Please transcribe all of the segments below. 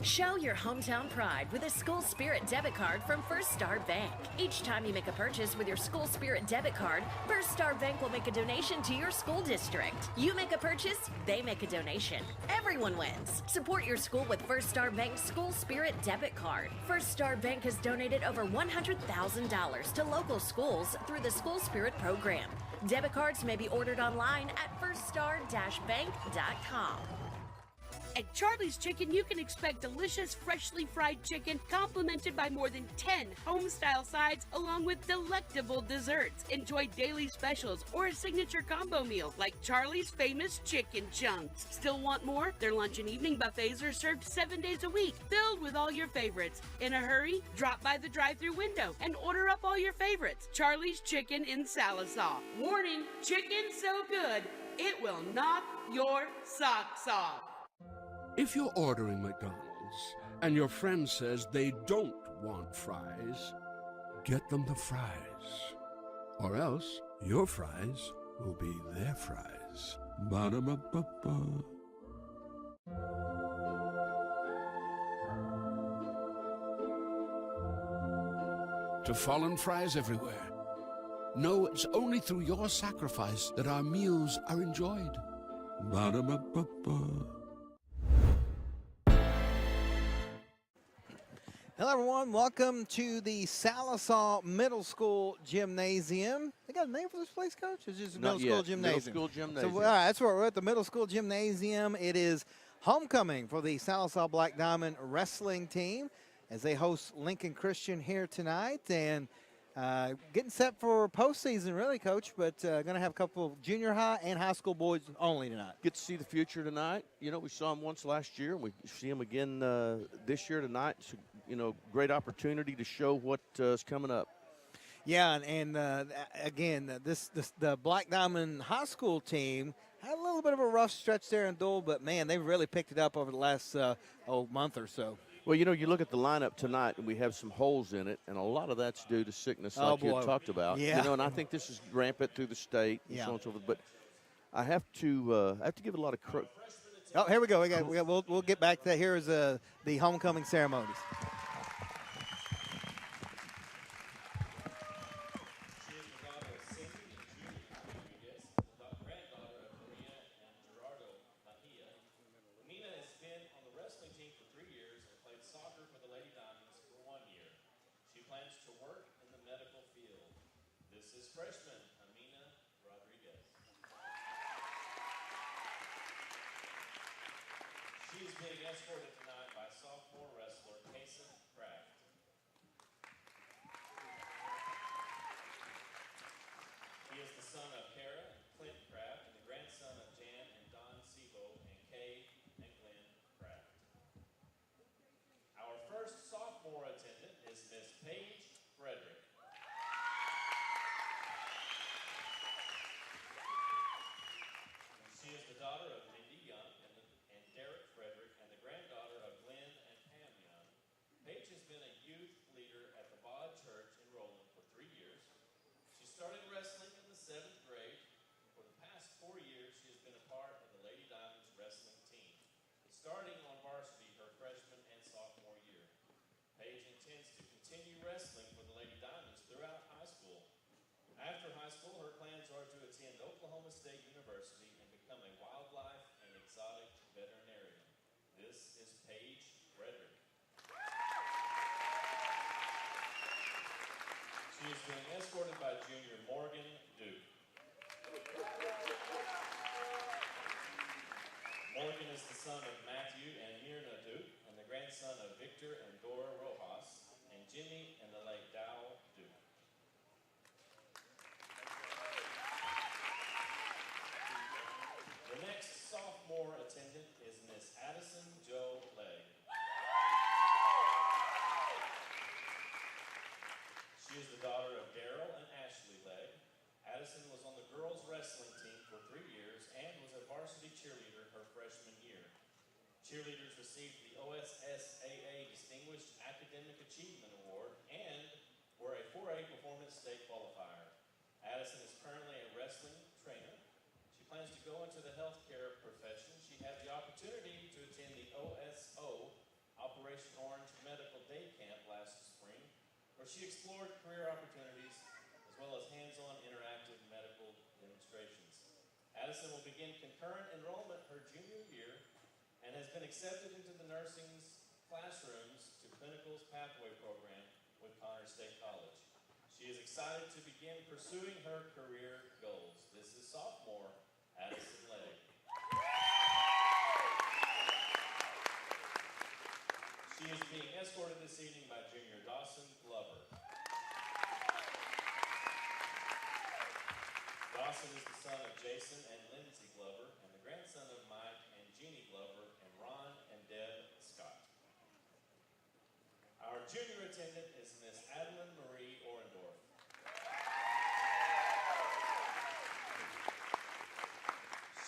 Show your hometown pride with a School Spirit debit card from First Star Bank. Each time you make a purchase with your School Spirit debit card, First Star Bank will make a donation to your school district. You make a purchase, they make a donation. Everyone wins. Support your school with First Star Bank's School Spirit debit card. First Star Bank has donated over $100,000 to local schools through the School Spirit program. Debit cards may be ordered online at firststar-bank.com. At Charlie's Chicken, you can expect delicious, freshly fried chicken complemented by more than 10 home-style sides along with delectable desserts. Enjoy daily specials or a signature combo meal like Charlie's famous chicken chunks. Still want more? Their lunch and evening buffets are served 7 days a week, filled with all your favorites. In a hurry? Drop by the drive-thru window and order up all your favorites. Charlie's Chicken in Sallisaw. Warning, chicken so good, it will knock your socks off. If you're ordering McDonald's and your friend says they don't want fries, get them the fries. Or else your fries will be their fries. Ba-da-ba-ba-ba. To fallen fries everywhere, know it's only through your sacrifice that our meals are enjoyed. Ba-da-ba-ba-ba. Hello, everyone. Welcome to the Sallisaw Middle School Gymnasium. They got a name for this place, Coach? It's just Middle School Gymnasium. Middle School Gymnasium. So, all right, that's where we're at, the Middle School Gymnasium. It is homecoming for the Sallisaw Black Diamond wrestling team as they host Lincoln Christian here tonight. And getting set for postseason, really, Coach, but going to have a couple of junior high and high school boys only tonight. Get to see the future tonight. You know, we saw him once last year. We see him again this year tonight. So, you know, great opportunity to show what is coming up. Yeah, and again, the Black Diamond High School team had a little bit of a rough stretch there in Dole, but, man, they've really picked it up over the last month or so. Well, you know, you look at the lineup tonight, and we have some holes in it, and a lot of that's due to sickness, like you had talked about. Yeah. You know, and I think this is rampant through the state, and so on and so forth. But I have to give it a lot of credit. Oh, here we go. We'll get back to that. Here is the homecoming ceremonies. Freshman Amina Rodriguez. She is being escorted tonight by sophomore wrestler Kason Kraft. He is the son of Kara and Clint Kraft and the grandson of Jan and Don Sebo and Kay and Glenn Kraft. Our first sophomore attendant is Miss Paige Frederick. She is the daughter of Mindy Young and Derek Frederick and the granddaughter of Glenn and Pam Young. Paige has been a youth leader at the Bod Church in Roland for 3 years. She started wrestling in the 7th grade. For the past 4 years, she has been a part of the Lady Diamonds wrestling team, starting on varsity her freshman and sophomore year. Paige intends to continue wrestling for the Lady Diamonds throughout high school. After high school, her plans are to attend Oklahoma State University and become a wildlife and exotic veterinarian. This is Paige Frederick. She is being escorted by junior Morgan Duke. Morgan is the son of Matthew and Myrna Duke and the grandson of Victor and Dora Rojas and Jimmy and the late Dow Duke. The next sophomore attendant is Miss Addison Jo Legg. She is the daughter of Daryl and Ashley Legg. Addison was on the girls' wrestling team for 3 years and was a varsity cheerleader her freshman year. Cheerleaders received the OSSAA Distinguished Academic Achievement Award and were a 4A Performance State qualifier. Addison is currently a wrestling trainer. She plans to go into the healthcare profession. She had the opportunity to attend the OSO where she explored career opportunities as well as hands-on interactive medical demonstrations. Addison will begin concurrent enrollment her junior year and has been accepted into the nursing's classrooms to Clinical's Pathway program with Connors State College. She is excited to begin pursuing her career goals. This is sophomore Addison Legg. She is being escorted this evening by junior Dawson Glover. Dawson is the son of Jason and Lindsay Glover and the grandson of Mike and Jeannie Glover and Ron and Deb Scott. Our junior attendant is Miss Adeline Marie Orendorf.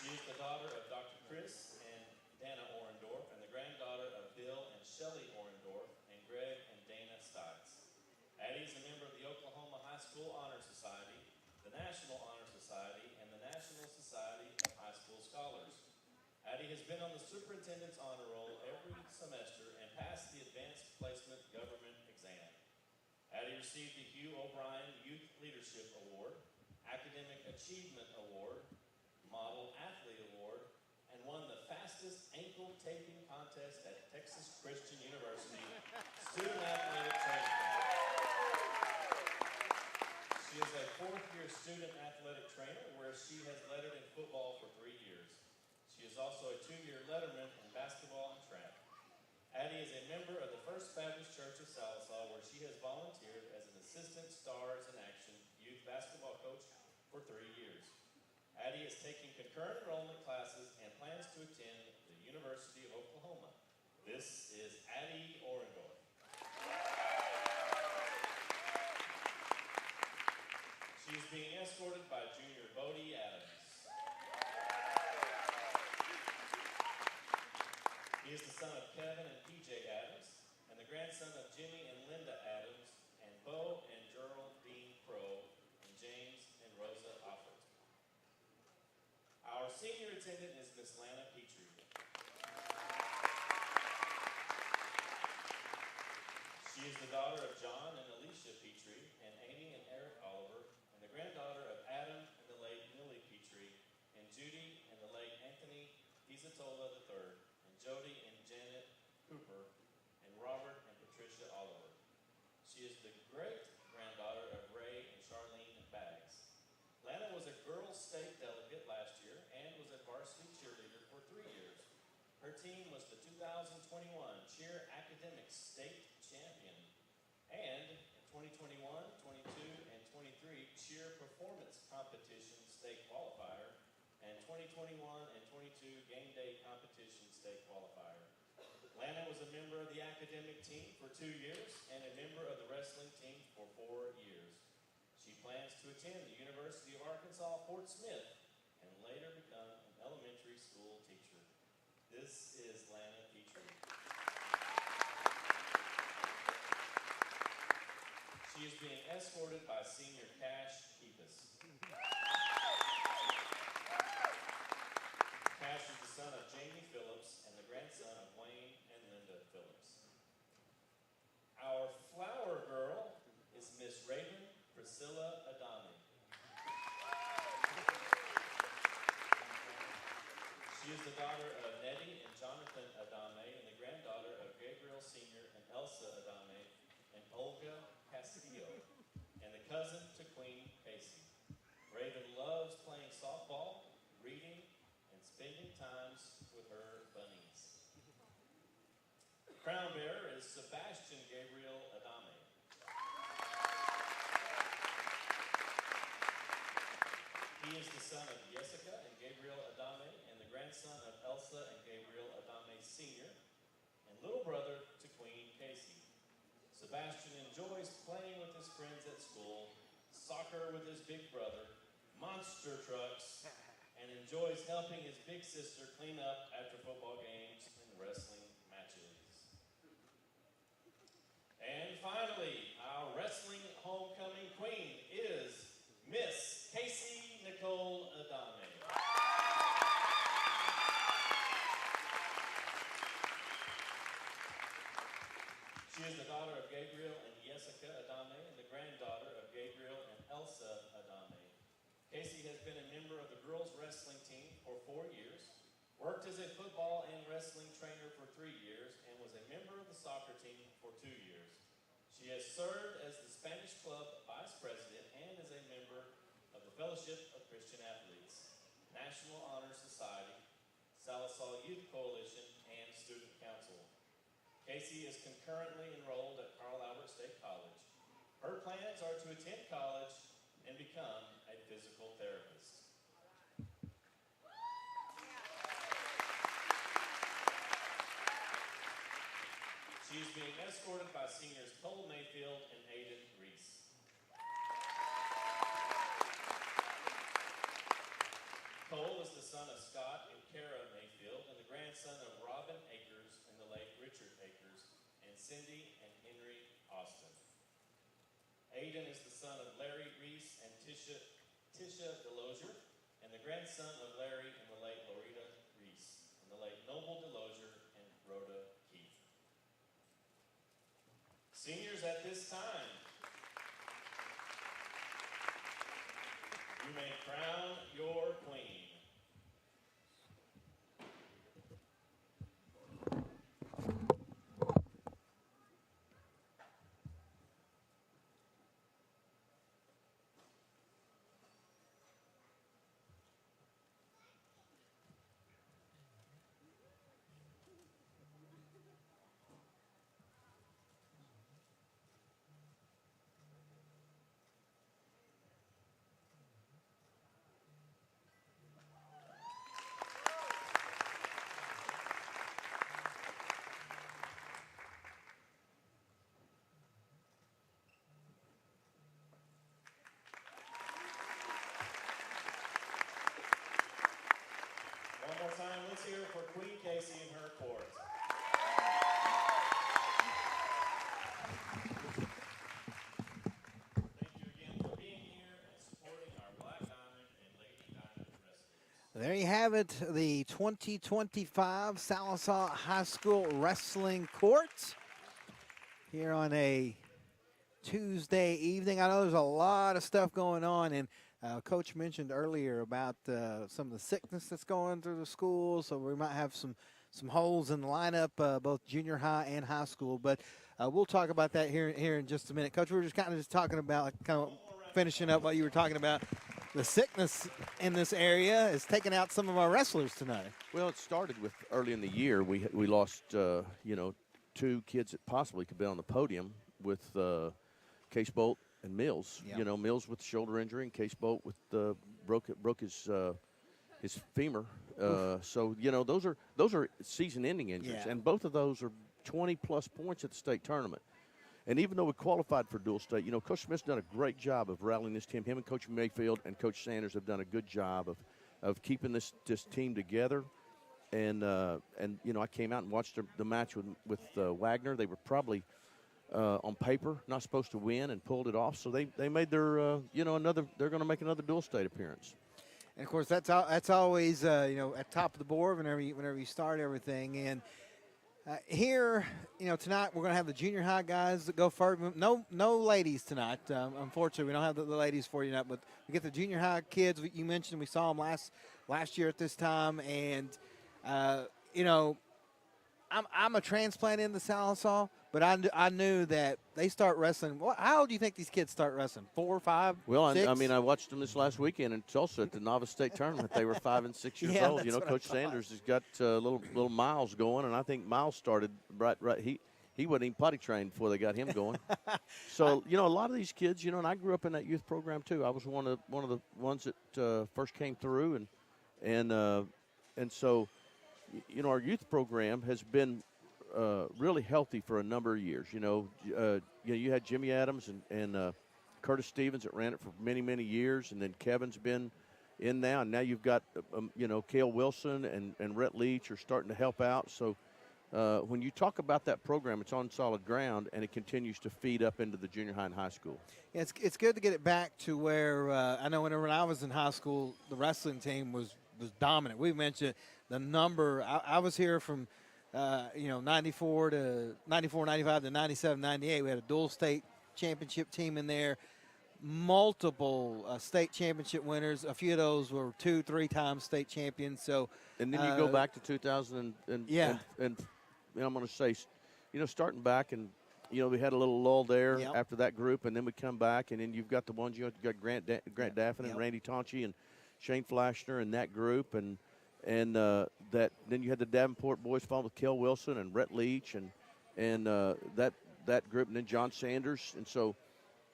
She is the daughter of Dr. Chris and Dana Orendorf and the granddaughter of Bill and Shelley Orendorf and Greg and Dana Stites. Addie is a member of the Oklahoma High School Honor Society, the National Honor Society, and the National Society of High School Scholars. Addie has been on the superintendent's honor roll every semester and passed the Advanced Placement Government exam. Addie received the Hugh O'Brien Youth Leadership Award, Academic Achievement Award, Model Athlete Award, and won the fastest ankle taping contest at Texas Christian University Student Athletic Training Camp. She is a fourth-year student athletic trainer where she has lettered in football for 3 years. She is also a 2-year letterman in basketball and track. Addie is a member of the First Baptist Church of Sallisaw where she has volunteered as an assistant Stars in Action youth basketball coach for 3 years. Addie is taking concurrent enrollment classes and plans to attend the University of Oklahoma. This is Addie Orendorf. She is being escorted by junior Bodie Adams. He is the son of Kevin and PJ Adams and the grandson of Jimmy and Linda Adams and Bo and Geraldine Crow and James and Rosa Offert. Our senior attendant is Miss Lana Petrie. She is the daughter of John and Alicia Petrie and Amy and Eric Oliver and the granddaughter of Adam and the late Millie Petrie and Judy and the late Anthony Pizzatola III and Jody and Janet Cooper and Robert and Patricia Oliver. She is the great-granddaughter of Ray and Charlene Baggs. Lana was a girls' state delegate last year and was a varsity cheerleader for 3 years. Her team was the 2021 Cheer Academic State Champion and in 2021, 22, and 23 Cheer Performance Competition State Qualifier and 2021 and 22 Game Day Competition State Qualifier. Lana was a member of the academic team for 2 years and a member of the wrestling team for 4 years. She plans to attend the University of Arkansas Fort Smith and later become an elementary school teacher. This is Lana Petrie. She is being escorted by senior Cash Keepus. Cash is the son of Jamie Phillips and the grandson of Wayne and Linda Phillips. Our flower girl is Miss Raven Priscilla Adami. She is the daughter of Nettie and Jonathan Adame and the granddaughter of Gabriel Sr. and Elsa Adame and Olga Castillo and the cousin to Queen Casey. Raven loves playing softball, reading, and spending times with her bunnies. Crown bearer is Sebastian Gabriel Adame. He is the son of Jessica and Gabriel Adame and the grandson of Elsa and Gabriel Adame Sr. and little brother to Queen Casey. Sebastian enjoys playing with his friends at school, soccer with his big brother, monster trucks, and enjoys helping his big sister clean up after football games and wrestling matches. And finally, our wrestling homecoming queen is Miss Casey Nicole Adame. She is the daughter of Gabriel and Jessica Adame and the granddaughter of Gabriel and Elsa Adame. Casey has been a member of the girls wrestling team for 4 years, worked as a football and wrestling trainer for 3 years, and was a member of the soccer team for 2 years. She has served as the Spanish Club Vice President and is a member of the Fellowship of Christian Athletes, National Honor Society, Sallisaw Youth Coalition, and Student Council. Casey is concurrently enrolled at Carl Albert State College. Her plans are to attend college and become a physical therapist. She is being escorted by seniors Cole Mayfield and Aiden Reese. Cole is the son of Scott and Kara Mayfield and the grandson of Robin Akers and the late Richard Akers and Cindy and Henry Austin. Aiden is the son of Larry Reese and Tisha Delosier and the grandson of Larry and the late Loretta Reese and the late Noble Delosier and Rhoda Keith. Seniors, at this time, you may crown your queen. One more time, let's hear it for Queen Casey and her court. Thank you again for being here and supporting our Black Diamond and Lady Diamond wrestlers. There you have it, the 2025 Sallisaw High School Wrestling Court here on a Tuesday evening. I know there's a lot of stuff going on, and Coach mentioned earlier about some of the sickness that's going through the school, so we might have some holes in the lineup, both junior high and high school. But we'll talk about that here in just a minute. Coach, we were just kind of talking about, finishing up what you were talking about. The sickness in this area is taking out some of our wrestlers tonight. Well, it started with early in the year. We lost, 2 kids that possibly could be on the podium with Case Bolt and Mills. Yeah. Mills with shoulder injury and Case Bolt with broke his femur. So those are season-ending injuries, Yeah. and both of those are 20-plus points at the state tournament. And even though we qualified for dual state, Coach Smith's done a great job of rallying this team. Him and Coach Mayfield and Coach Sanders have done a good job of keeping this team together. And I came out and watched the match with Wagner. They were probably on paper not supposed to win and pulled it off. So they made their they're going to make another dual state appearance. And of course that's always at top of the board whenever you start everything. And here, tonight we're going to have the junior high guys that go first. No ladies tonight. Unfortunately, we don't have the ladies for you tonight, but we get the junior high kids. You mentioned we saw them last year at this time, and I'm a transplant in the Sallisaw, but I knew that they start wrestling. How old do you think these kids start wrestling? 4, 5, Well, 6? I watched them this last weekend in Tulsa at the Novice State Tournament. They were 5 and 6 years Yeah, old. that's what I Coach thought. Sanders has got little Miles going, and I think Miles started right. He wasn't even potty trained before they got him going. So a lot of these kids, and I grew up in that youth program too. I was one of the ones that first came through, and so our youth program has been really healthy for a number of years. You had Jimmy Adams and Curtis Stevens that ran it for many, many years, and then Kevin's been in now, and now you've got Cale Wilson and Rhett Leach are starting to help out. So when you talk about that program, it's on solid ground, and it continues to feed up into the junior high and high school. Yeah, it's good to get it back to where I know when I was in high school, the wrestling team was dominant. We mentioned the number. I was here from 94, 95 to 97, 98. We had a dual state championship team in there. Multiple state championship winners. A few of those were 2-3 times state champions. So, and then you go back to 2000 and I'm going to say, starting back and we had a little lull there after that group, and then we come back, and then you've got the ones you got Grant Daffin and Randy Tonchi and Shane Flashner and that group, and that then you had the Davenport boys followed with Kel Wilson and Rhett Leach and that group, and then John Sanders, and so.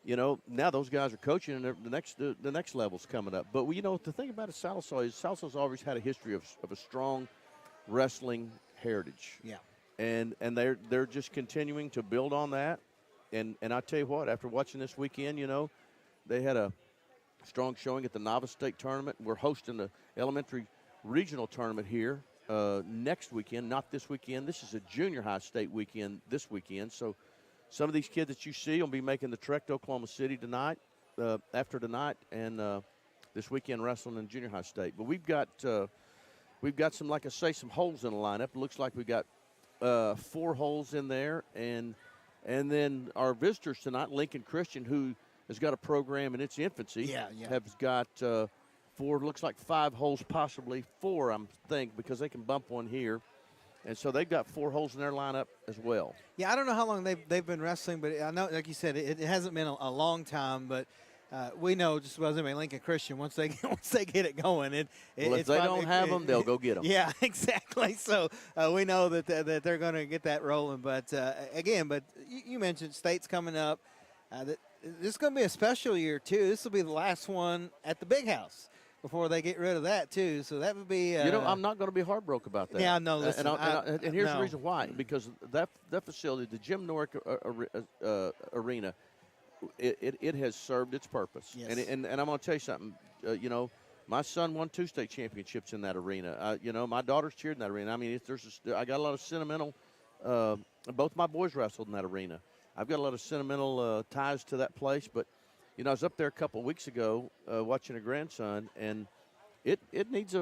Now those guys are coaching, and the next level's coming up. But the thing about it, Sallisaw's always had a history of a strong wrestling heritage. Yeah. And they're just continuing to build on that. And I tell you what, after watching this weekend, they had a strong showing at the Novice State Tournament. We're hosting the elementary regional tournament here next weekend, not this weekend. This is a junior high state weekend this weekend. So. Some of these kids that you see will be making the trek to Oklahoma City tonight, after tonight, and this weekend wrestling in junior high state. But we've got some, like I say, some holes in the lineup. It looks like we've got 4 holes in there, and then our visitors tonight, Lincoln Christian, who has got a program in its infancy, has got 4, looks like 5 holes, possibly 4, I think, because they can bump one here. And so they've got 4 holes in their lineup as well. Yeah, I don't know how long they've been wrestling, but I know, like you said, it hasn't been a long time. But we know just about anybody, Lincoln Christian, once they get it going, if they don't have them, they'll go get them. Yeah, exactly. So we know that they're going to get that rolling. But again, you mentioned states coming up. This is going to be a special year too. This will be the last one at the Big House before they get rid of that, too. So that would be... I'm not going to be heartbroken about that. Yeah, no, listen. And here's the reason why. Because that facility, the Jim Norick Arena, it has served its purpose. Yes. And I'm going to tell you something. My son won 2 state championships in that arena. My daughter's cheered in that arena. I mean, I got a lot of sentimental... both my boys wrestled in that arena. I've got a lot of sentimental ties to that place, but... I was up there a couple of weeks ago watching a grandson, and it needs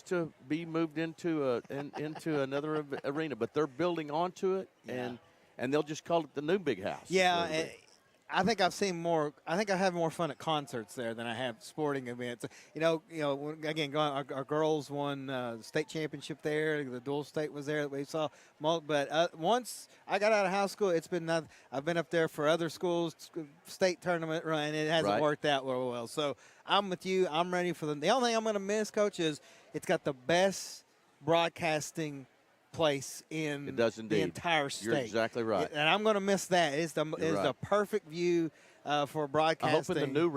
to be moved into another arena. But they're building onto it, and they'll just call it the new Big House. Yeah, and I think I've seen more. I think I have more fun at concerts there than I have sporting events. Again, our girls won the state championship there. The dual state was there that we saw. But once I got out of high school, it's been I've been up there for other schools, state tournament run, and it hasn't worked out real well. So I'm with you. I'm ready for them. The only thing I'm going to miss, Coach, is it's got the best broadcasting place in the entire state. You're exactly right. And I'm going to miss that. It's the perfect view for broadcasting. I hope in the new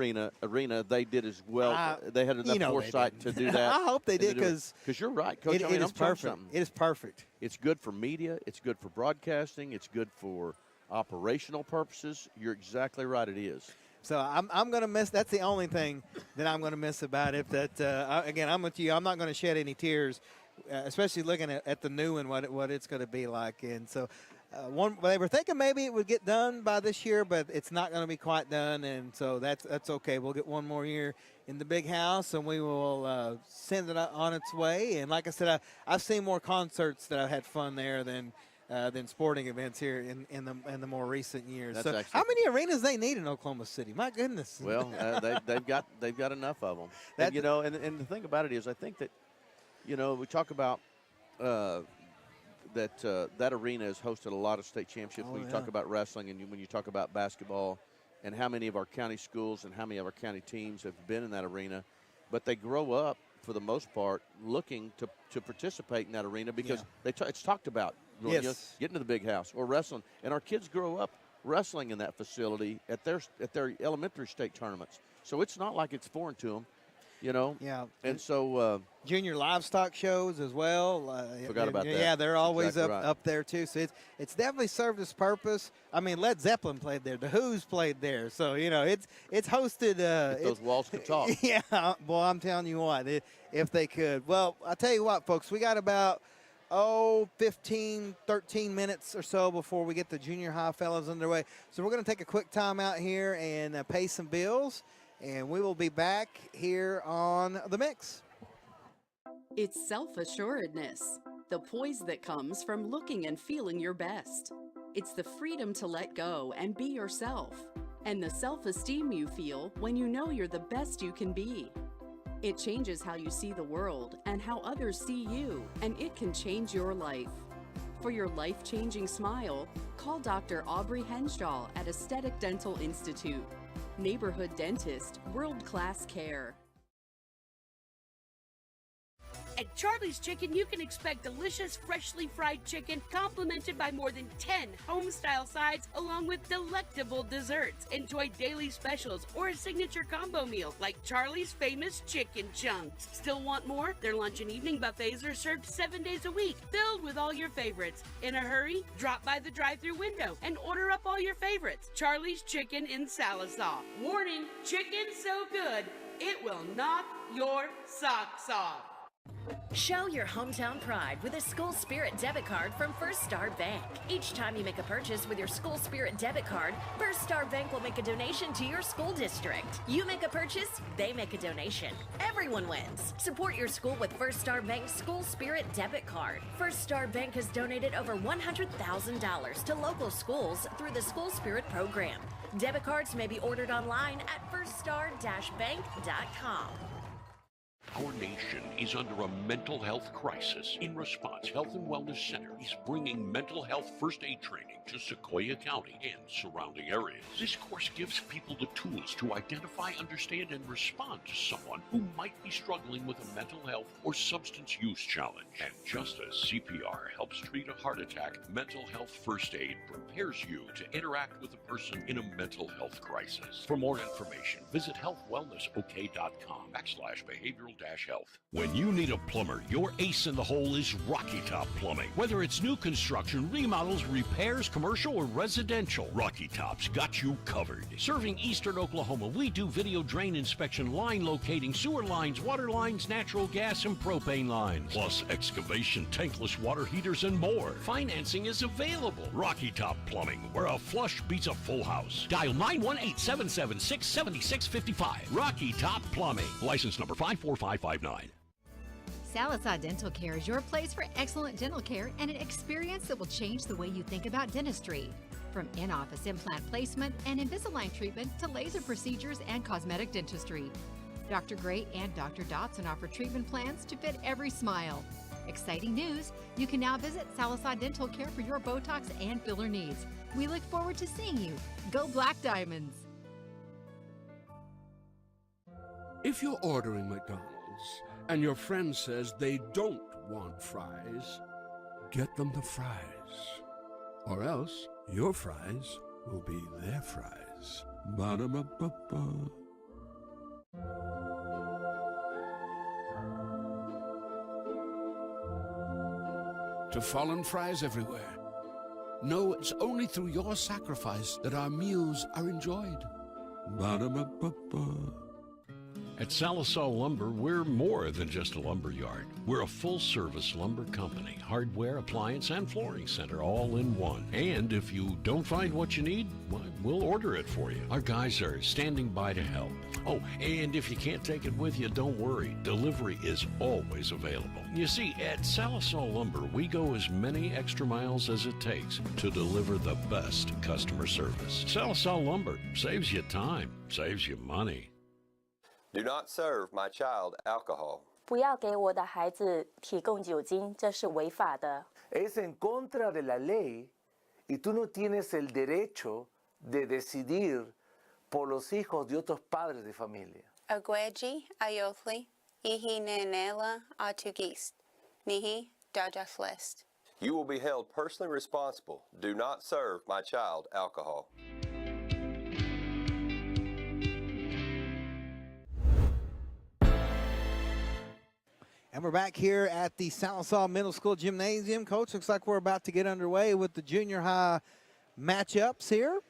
arena they did as well. They had enough foresight to do that. I hope they did because you're right, Coach. It is perfect. It is perfect. It's good for media. It's good for broadcasting. It's good for operational purposes. You're exactly right. It is. So I'm going to miss. That's the only thing that I'm going to miss about it. That again, I'm with you. I'm not going to shed any tears. Especially looking at the new and what it's going to be like. And so they were thinking maybe it would get done by this year, but it's not going to be quite done. And so that's okay. We'll get one more year in the Big House, and we will send it on its way. And like I said, I've seen more concerts that I've had fun there than sporting events here in the more recent years. So how many arenas they need in Oklahoma City? My goodness. Well, they've got enough of them. And, and the thing about it is, I think that. We talk about that arena has hosted a lot of state championships when you talk about wrestling and when you talk about basketball and how many of our county schools and how many of our county teams have been in that arena. But they grow up, for the most part, looking to participate in that arena because it's talked about getting to the Big House or wrestling. And our kids grow up wrestling in that facility at their elementary state tournaments. So it's not like it's foreign to them. Yeah. And so junior livestock shows as well. Forgot about that. Yeah, they're always exactly up there too. So it's definitely served its purpose. I mean, Led Zeppelin played there. The Who's played there. So it's hosted. If those walls could talk. Yeah. Boy, I'm telling you what, if they could. Well, I tell you what, folks, we got about 15, 13 minutes or so before we get the junior high fellows underway. So we're going to take a quick time out here and pay some bills. And we will be back here on The Mix. It's self-assuredness, the poise that comes from looking and feeling your best. It's the freedom to let go and be yourself, and the self-esteem you feel when you know you're the best you can be. It changes how you see the world and how others see you, and it can change your life. For your life-changing smile, call Dr. Aubrey Henshaw at Aesthetic Dental Institute. Neighborhood dentist, world-class care. At Charlie's Chicken, you can expect delicious, freshly fried chicken complemented by more than 10 home-style sides along with delectable desserts. Enjoy daily specials or a signature combo meal like Charlie's famous chicken chunks. Still want more? Their lunch and evening buffets are served 7 days a week, filled with all your favorites. In a hurry? Drop by the drive-thru window and order up all your favorites. Charlie's Chicken in Sallisaw. Warning, chicken so good, it will knock your socks off. Show your hometown pride with a School Spirit debit card from First Star Bank. Each time you make a purchase with your School Spirit debit card, First Star Bank will make a donation to your school district. You make a purchase, they make a donation. Everyone wins. Support your school with First Star Bank's School Spirit debit card. First Star Bank has donated over $100,000 to local schools through the School Spirit program. Debit cards may be ordered online at firststar-bank.com. Our nation is under a mental health crisis. In response, Health and Wellness Center is bringing mental health first aid training to Sequoia County and surrounding areas. This course gives people the tools to identify, understand, and respond to someone who might be struggling with a mental health or substance use challenge. And just as CPR helps treat a heart attack, mental health first aid prepares you to interact with a person in a mental health crisis. For more information, visit healthwellnessok.com/behavioral-health. When you need a plumber, your ace in the hole is Rocky Top Plumbing. Whether it's new construction, remodels, repairs, commercial, or residential, Rocky Top's got you covered. Serving eastern Oklahoma, we do video drain inspection, line locating, sewer lines, water lines, natural gas, and propane lines, plus excavation, tankless water heaters, and more. Financing is available. Rocky Top Plumbing, where a flush beats a full house. Dial 918-776-7655. Rocky Top Plumbing. License number 54559. Sallisaw Dental Care is your place for excellent dental care and an experience that will change the way you think about dentistry. From in-office implant placement and Invisalign treatment to laser procedures and cosmetic dentistry. Dr. Gray and Dr. Dotson offer treatment plans to fit every smile. Exciting news! You can now visit Sallisaw Dental Care for your Botox and filler needs. We look forward to seeing you. Go Black Diamonds! If you're ordering McDonald's and your friend says they don't want fries, get them the fries. Or else your fries will be their fries. Ba-da-ba-ba-ba. To fallen fries everywhere, know it's only through your sacrifice that our meals are enjoyed. Ba-da-ba-ba-ba. At Sallisaw Lumber, we're more than just a lumber yard. We're a full-service lumber company, hardware, appliance, and flooring center all in one. And if you don't find what you need, well, we'll order it for you. Our guys are standing by to help. Oh, and if you can't take it with you, don't worry. Delivery is always available. You see, at Sallisaw Lumber, we go as many extra miles as it takes to deliver the best customer service. Sallisaw Lumber saves you time, saves you money. Do not serve my child alcohol. 不要给我的孩子提供酒精，这是违法的。 Es en contra de la ley y tú no tienes el derecho de decidir por los hijos de otros padres de familia. Agweji ayofli, ihi nenela atugist, nihi dajaflest. You will be held personally responsible. Do not serve my child alcohol. And we're back here at the Sallisaw Middle School Gymnasium. Coach, looks like we're about to get underway with the junior high matchups here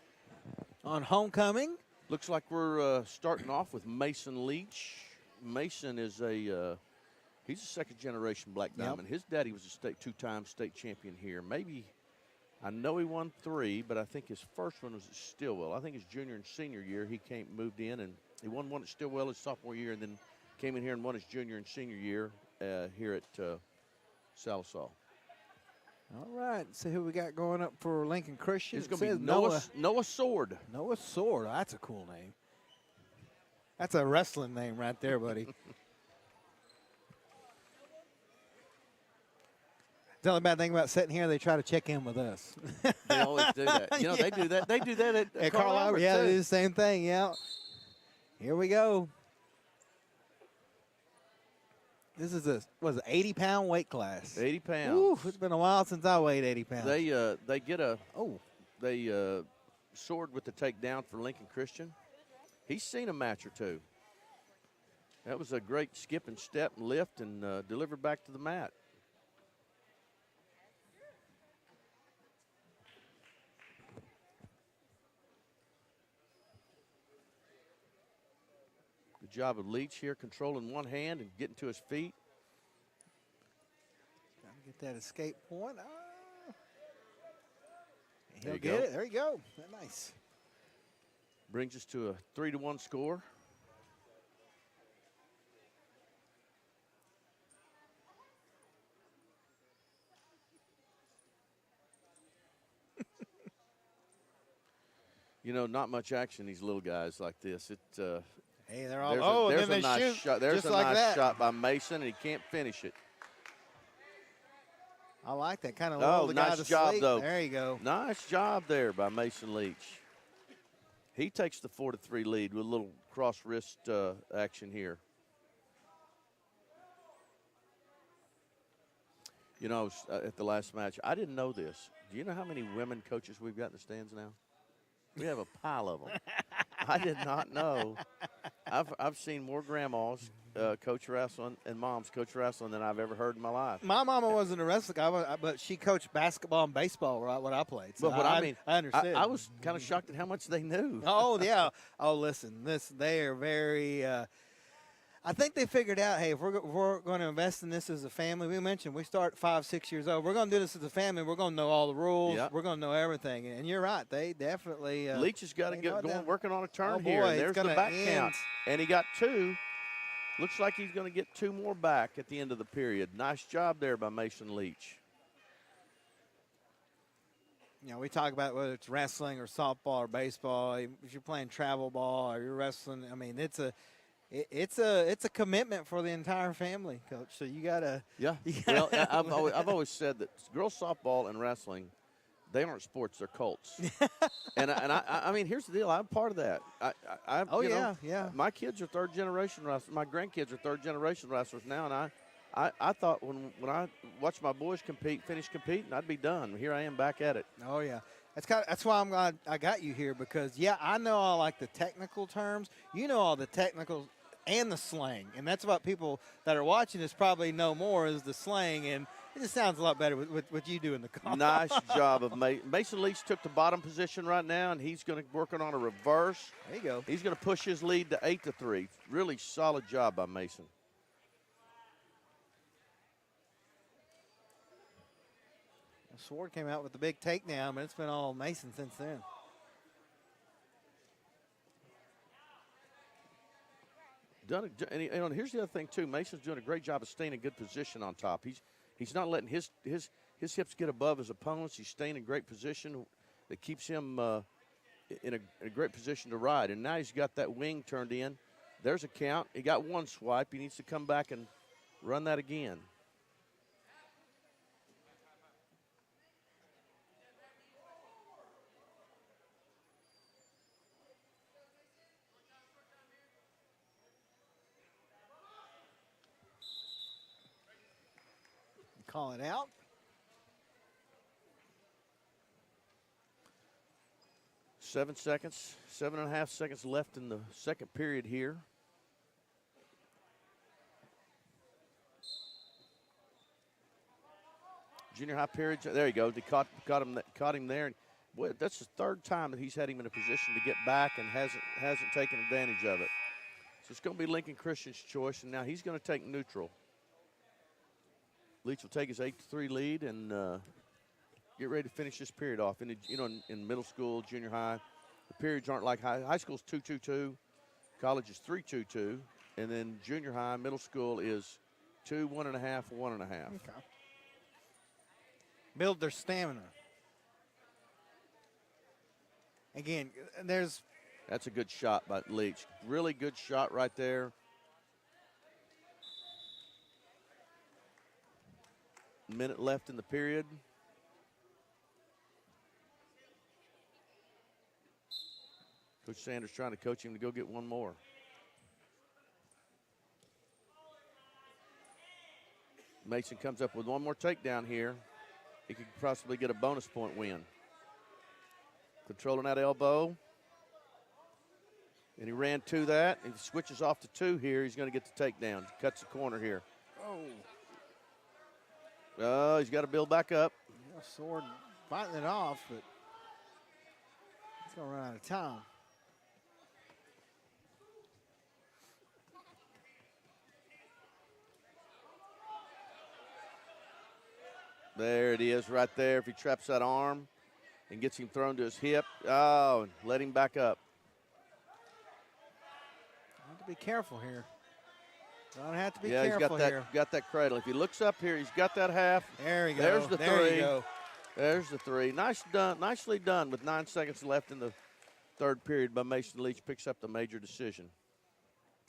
on homecoming. Looks like we're starting off with Mason Leach. Mason is he's a second-generation Black Diamond. His daddy was a two-time state champion here. Maybe, I know he won 3, but I think his first one was at Stillwell. I think his junior and senior year he moved in, and he won one at Stillwell his sophomore year, and then came in here and won his junior and senior year here at Sallisaw. All right, see who we got going up for Lincoln Christian. It's It going to says be Noah Sword. Noah Sword. That's a cool name. That's a wrestling name right there, buddy. The only bad thing about sitting here, they try to check in with us. They always do that. You know, they do that. They do that at Carl Albert, yeah, too. they do the same thing. Yeah. Here we go. This is a 80-pound weight class. 80 pounds. Ooh, it's been a while since I weighed 80 pounds. They get a Sword with the takedown for Lincoln Christian. He's seen a match or two. That was a great skip and step and lift and deliver back to the mat. Good job of Leach here, controlling one hand and getting to his feet. Trying to get that escape point. There He'll you get go. it. There you go. Nice. Brings us to a 3-1 score. You know, not much action, these little guys like this. Hey, they're all. There's and then a they nice shoot shot. There's just a like nice that. shot by Mason, and he can't finish it. I like that kind of. Oh, the guy nice to job, sleep. though. There you go. Nice job there by Mason Leach. He takes the 4-3 lead with a little cross wrist action here. You know, at the last match, I didn't know this. Do you know how many women coaches we've got in the stands now? We have a pile of them. I did not know. I've seen more grandmas coach wrestling and moms coach wrestling than I've ever heard in my life. My mama wasn't a wrestler, but she coached basketball and baseball. Right, what I played. So But what I mean, I understood. I was kind of shocked at how much they knew. Oh yeah. Oh, listen, they are very. I think they figured out, hey, if we're going to invest in this as a family, we mentioned we start at 5, 6 years old. We're going to do this as a family. We're going to know all the rules. Yep. We're going to know everything. And you're right. They definitely. Leach has got to get going, working on a turn Oh, here. boy, And it's there's the gonna back end. count. And he got 2. Looks like he's going to get 2 more back at the end of the period. Nice job there by Mason Leach. You know, we talk about whether it's wrestling or softball or baseball. If you're playing travel ball or you're wrestling, I mean, it's a commitment for the entire family, Coach. So you gotta. Yeah. Well, I've always said that girls softball and wrestling, they aren't sports; they're cults. and I mean, here's the deal: I'm part of that. You know, yeah. My kids are third generation wrestlers. My grandkids are third generation wrestlers now, and I thought when I watched my boys finish competing, I'd be done. Here I am back at it. Oh yeah. That's why I'm glad I got you here, because I know all like the technical terms. You know all the technicals and the slang, and that's what people that are watching this probably know more is the slang, and it just sounds a lot better with what you do in the call. Nice job of Mason Leach took the bottom position right now, and he's going to working on a reverse. There you go. He's going to push his lead to 8-3. Really solid job by Mason. Sword came out with the big takedown, but it's been all Mason since then. And here's the other thing too. Mason's doing a great job of staying in good position on top. He's not letting his hips get above his opponents. He's staying in great position that keeps him in a great position to ride. And now he's got that wing turned in. There's a count. He got one swipe. He needs to come back and run that again. Call it out. Seven seconds, 7.5 seconds left in the second period here. Junior high period. There you go. They caught him there. And boy, that's the third time that he's had him in a position to get back and hasn't taken advantage of it. So it's going to be Lincoln Christian's choice, and now he's going to take neutral. Leach will take his 8-3 lead and get ready to finish this period off. In middle school, junior high, the periods aren't like high school's 2-2-2, college is 3-2-2, and then junior high, middle school is 2, 1.5, 1.5. Okay. build their stamina. Again, That's a good shot by Leach. Really good shot right there. Minute left in the period. Coach Sanders trying to coach him to go get one more. Mason comes up with one more takedown here. He could possibly get a bonus point win. Controlling that elbow. And he ran to that. If he switches off to 2 here, he's going to get the takedown. Cuts the corner here. Oh, he's got to build back up. Yeah, Sword fighting it off, but he's going to run out of time. There it is right there. If he traps that arm and gets him thrown to his hip. Oh, and let him back up. Have to be careful here. Don't have to be Yeah, careful he's here. got that cradle. If he looks up here, he's got that half. There you go. There's the there 3. You go. There's the 3. Nicely done with 9 seconds left in the third period by Mason Leach. Picks up the major decision.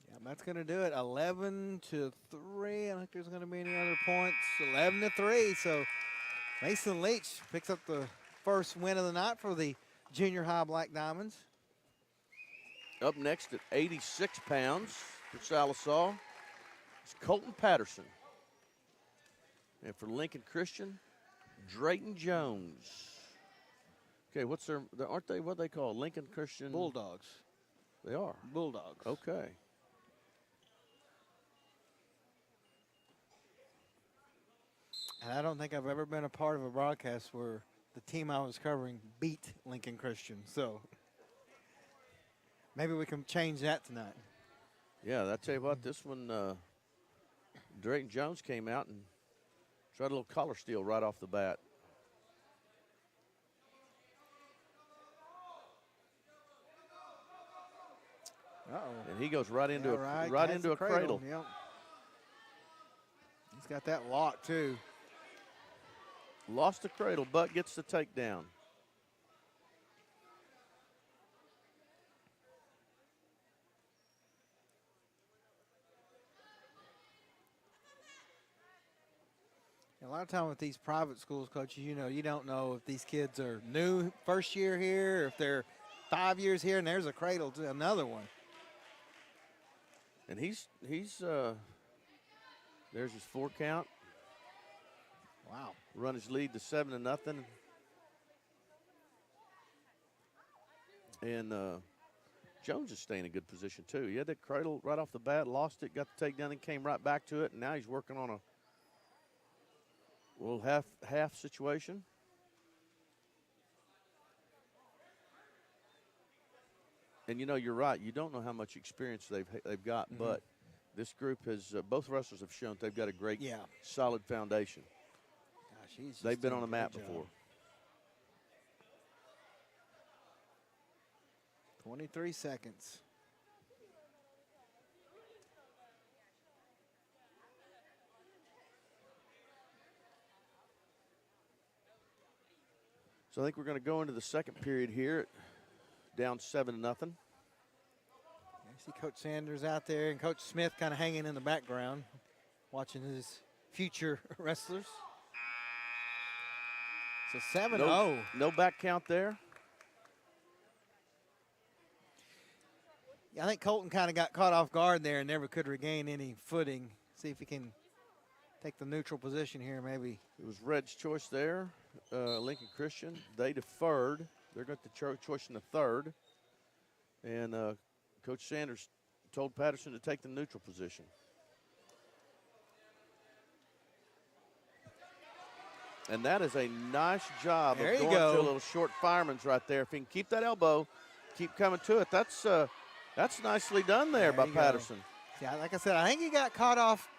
Yeah, that's going to do it. 11-3. I don't think there's going to be any other points. 11-3. So Mason Leach picks up the first win of the night for the junior high Black Diamonds. Up next at 86 pounds for Sallisaw is Colton Patterson. And for Lincoln Christian, Drayton Jones. Okay, aren't they what they call Lincoln Christian? Bulldogs. They are. Bulldogs. Okay. And I don't think I've ever been a part of a broadcast where the team I was covering beat Lincoln Christian. So maybe we can change that tonight. Yeah, I tell you what, this one, Drayton Jones came out and tried a little collar steal right off the bat. Uh-oh. And he goes right into into a cradle. Yep. He's got that lock too. Lost the cradle, but gets the takedown. A lot of time with these private schools, coaches, you don't know if these kids are new first year here, or if they're 5 years here, and there's a cradle to another one. And he's there's his 4 count. Wow. Run his lead to 7-0. And Jones is staying in good position too. He had that cradle right off the bat, lost it, got the takedown, and came right back to it. And now he's working on a little half situation. And you're right. You don't know how much experience they've got, but this group has both wrestlers have shown they've got a great, solid foundation. Gosh, they've been on the mat before. 23 seconds. So I think we're going to go into the second period here, down 7-0. I see Coach Sanders out there and Coach Smith kind of hanging in the background, watching his future wrestlers. So 7-0. No back count there. Yeah, I think Colton kind of got caught off guard there and never could regain any footing. See if he can take the neutral position here, maybe. It was Red's choice there. Lincoln Christian, they deferred. They're going to choice in the third. And Coach Sanders told Patterson to take the neutral position. And that is a nice job of going to a little short fireman's right there. If he can keep that elbow, keep coming to it, that's nicely done there by Patterson. Yeah, like I said, I think he got caught off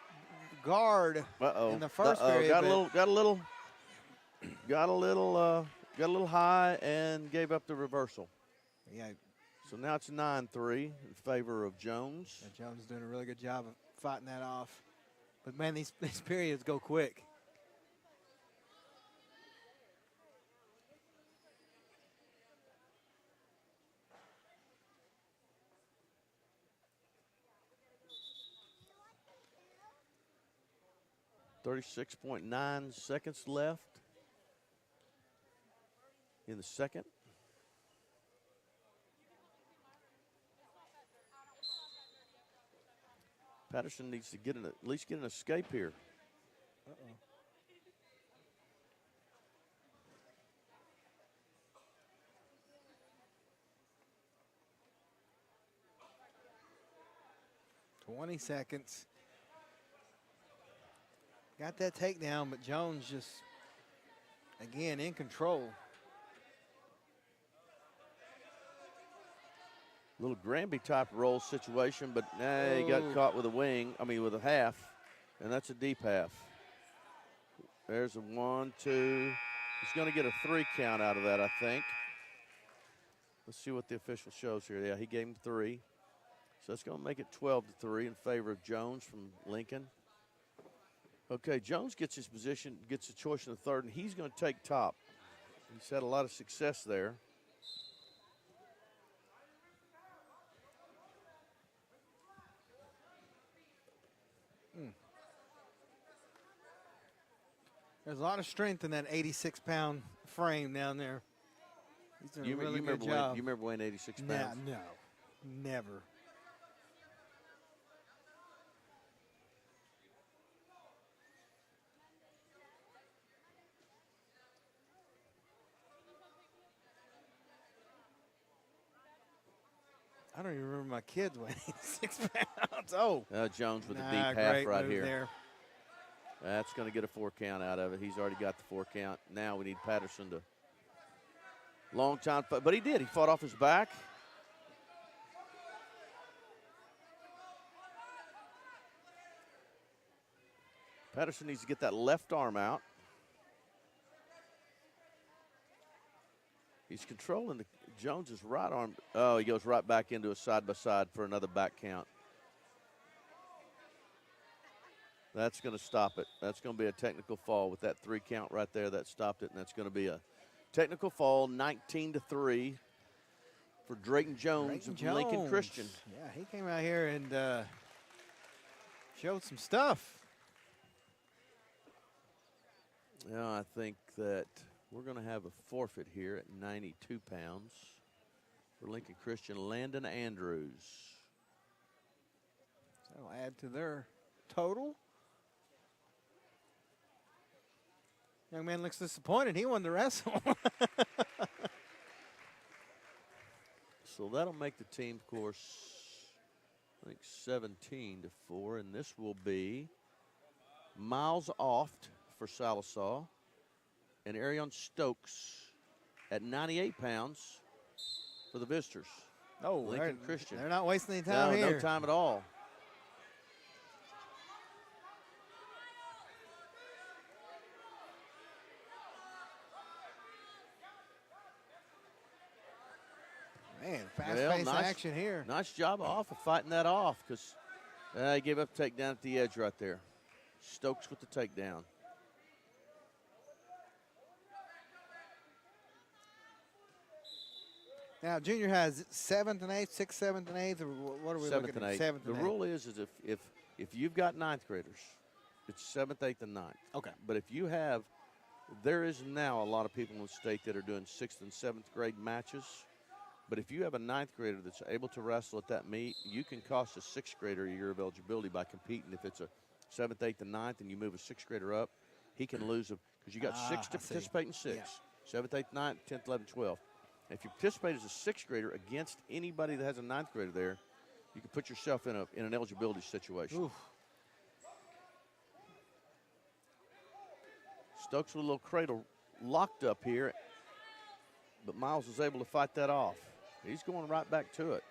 guard in the first period. Got a little high and gave up the reversal. Yeah. So now it's 9-3 in favor of Jones. Yeah, Jones is doing a really good job of fighting that off. But man, these periods go quick. 36.9 seconds left in the second. Patterson needs to at least get an escape here. Uh-oh. $20 seconds. Got that takedown, but Jones just, again, in control. Little Granby type roll situation, but he got caught with a half, and that's a deep half. There's a 1, 2. He's going to get a 3 count out of that, I think. Let's see what the official shows here. Yeah, he gave him 3. So that's going to make it 12-3 in favor of Jones from Lincoln. Okay, Jones gets his position, gets a choice in the third, and he's going to take top. He's had a lot of success there. There's a lot of strength in that 86-pound frame down there. He's doing a really good job. You remember weighing 86 pounds? No, never. I don't even remember my kids weighing 86 pounds. Oh. Jones with a deep half right here. There. That's going to get a 4 count out of it. He's already got the 4 count. Now we need Patterson to long time, but he did. He fought off his back. Patterson needs to get that left arm out. He's controlling Jones's right arm. Oh, he goes right back into a side-by-side for another back count. That's going to stop it. That's going to be a technical fall with that 3 count right there. That stopped it, and that's going to be a technical fall, 19-3 for Drayton Jones of Lincoln Christian. Yeah, he came out here and showed some stuff. Yeah, I think that we're going to have a forfeit here at 92 pounds for Lincoln Christian. Landon Andrews. That'll add to their total. Young man looks disappointed. He won the wrestle. So that'll make the team, of course, I think 17-4, and this will be Miles Oft for Sallisaw and Arion Stokes at 98 pounds for the visitors. Oh, Lincoln Christian. They're not wasting any time here. No time at all. Man, fast-paced action here. Nice job off of fighting that off because he gave up takedown at the edge right there. Stokes with the takedown. Now, junior has 7th and 8th, 6th, 7th and 8th, or what are we looking at? 7th and 8th. The rule is if you've got 9th graders, it's 7th, 8th, and 9th. Okay. But if you have, there is now a lot of people in the state that are doing 6th and 7th grade matches. But if you have a 9th grader that's able to wrestle at that meet, you can cost a 6th grader a year of eligibility by competing. If it's a 7th, 8th, and 9th, and you move a 6th grader up, he can lose because you got 6 to participate in 6. Yeah. 7th, 8th, 9th, 10th, 11th, 12th. If you participate as a 6th grader against anybody that has a 9th grader there, you can put yourself in an eligibility situation. Oof. Stokes with a little cradle locked up here, but Miles was able to fight that off. He's going right back to it.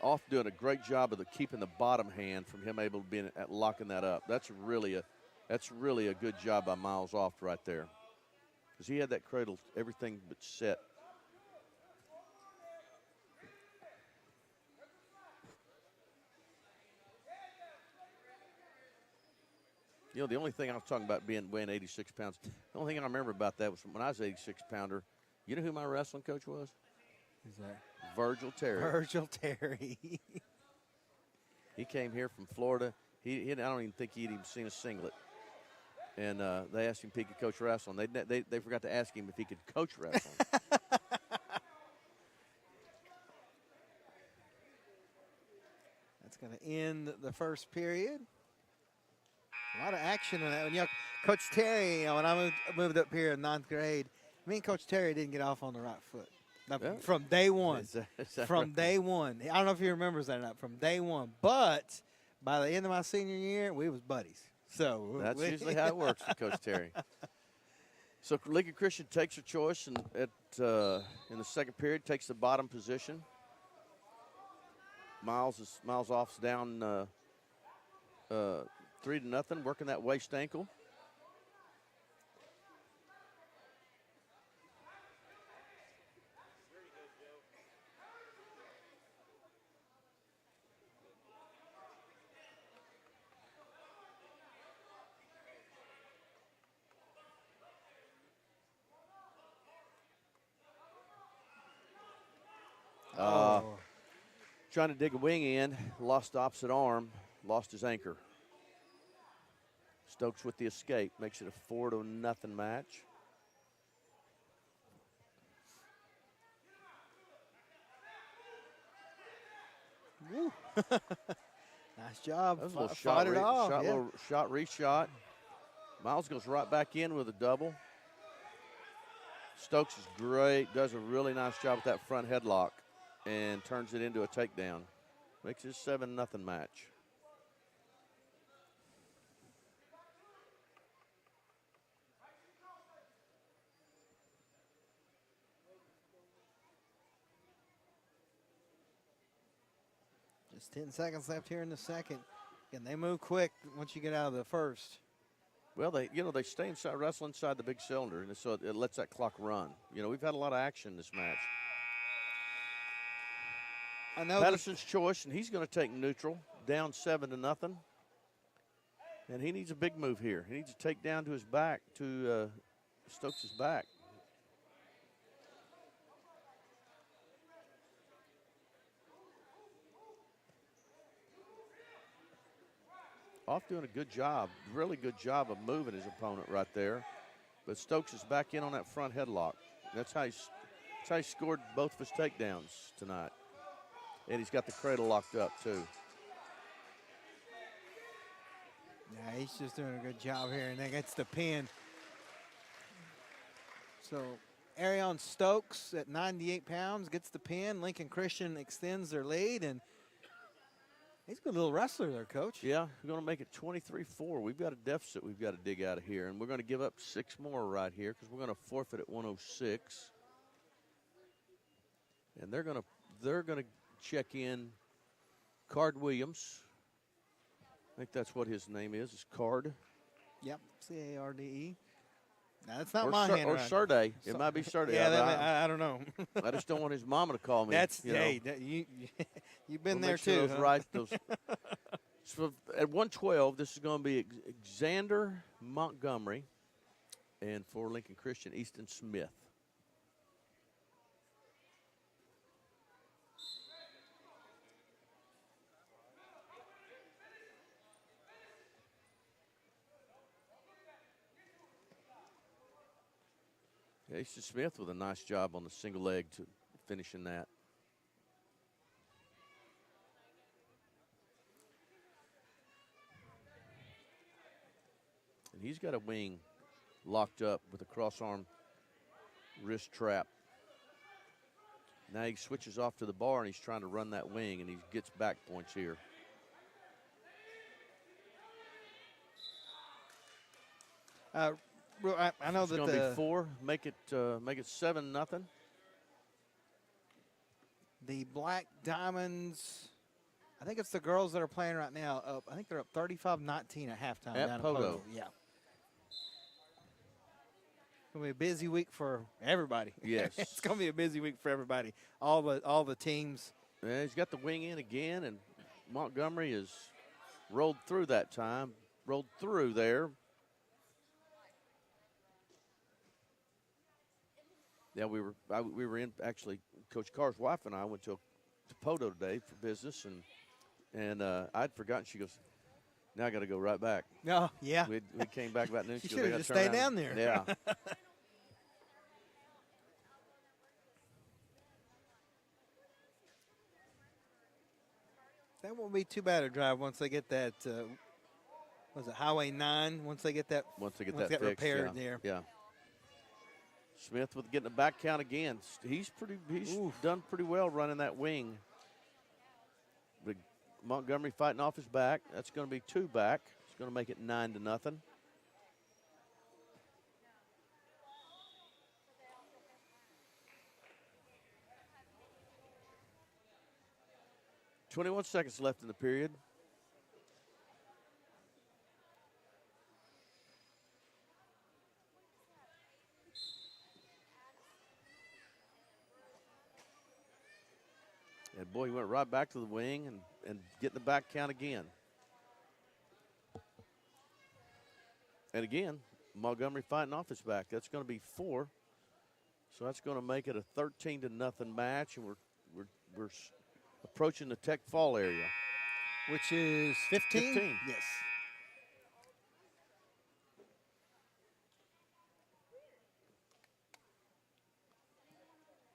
Off doing a great job of keeping the bottom hand from him able to be at locking that up. That's really a good job by Miles Oft right there, because he had that cradle everything but set. You know, the only thing I was talking about weighing 86 pounds, the only thing I remember about that was when I was an 86-pounder. You know who my wrestling coach was? Who's that? Virgil Terry. Virgil Terry. He came here from Florida. I don't even think he'd even seen a singlet. And they asked him if he could coach wrestling. They forgot to ask him if he could coach wrestling. That's going to end the first period. A lot of action in that one. You know, Coach Terry, when I moved up here in 9th grade, me and Coach Terry didn't get off on the right foot. From day one. Is that from right? day one. I don't know if he remembers that or not. From day one. But by the end of my senior year, we was buddies. So that's usually how it works with Coach Terry. So Lincoln Christian takes her choice and in the second period takes the bottom position. Miles off's down 3-0, working that waist ankle. Trying to dig a wing in, lost the opposite arm, lost his anchor. Stokes with the escape, makes it a 4-0 match. Woo. Nice job. That was a little shot, little shot, reshot. Miles goes right back in with a double. Stokes is great, does a really nice job with that front headlock and turns it into a takedown. Makes it a 7-0 match. Just 10 seconds left here in the second. And they move quick once you get out of the first. Well, they stay inside, wrestle inside the big cylinder, and so it lets that clock run. You know, we've had a lot of action in this match. I know Patterson's choice, and he's going to take neutral, down 7-0. And he needs a big move here. He needs to take down to his back, to Stokes' back. Off doing a good job, really good job of moving his opponent right there. But Stokes is back in on that front headlock. That's how he scored both of his takedowns tonight. And he's got the cradle locked up, too. Yeah, he's just doing a good job here, and then gets the pin. So Arion Stokes at 98 pounds gets the pin. Lincoln Christian extends their lead, and he's a good little wrestler there, Coach. Yeah, we're going to make it 23-4. We've got a deficit we've got to dig out of here, and we're going to give up 6 more right here because we're going to forfeit at 106. And they're going to check in Card Williams. I think that's what his name is Card. Yep, C-A-R-D-E. Now, that's not or my handwriting. Or Surde. It might be Surde. Yeah, I don't know. I just don't want his mama to call me. That's, you know. hey, you've been We'll there make sure too. those Huh? right, those. So at 112, this is going to be Xander Montgomery, and for Lincoln Christian, Easton Smith. Easton Smith with a nice job on the single leg to finishing that. And he's got a wing locked up with a cross-arm wrist trap. Now he switches off to the bar, and he's trying to run that wing, and he gets back points here. I know It's that going to be 4. Make it 7-0. The Black Diamonds, I think it's the girls that are playing right now. I think they're up 35-19 at halftime. At down Pogo. At Pogo. Yeah. It's going to be a busy week for everybody. Yes. It's going to be a busy week for everybody. All the teams. Yeah, he's got the wing in again, and Montgomery has rolled through that time. rolled through there. Yeah, we were in, actually, Coach Carr's wife and I went to Poto today for business, and I'd forgotten. She goes, now I got to go right back. Oh, yeah. We came back about noon. You She should goes, have "I just gotta turn stayed around." down there. Yeah. That won't be too bad a drive once they get that, was it Highway 9? Once they get that fixed, repaired yeah. there. Yeah. Smith with getting a back count again. He's done pretty well running that wing. But Montgomery fighting off his back. That's going to be 2 back. It's going to make it 9-0. "21 seconds left in the period." And boy, he went right back to the wing and getting the back count again. And again, Montgomery fighting off his back. That's going to be 4. So that's going to make it a 13-0 match, and we're approaching the Tech Fall area. Which is 15? 15. Yes.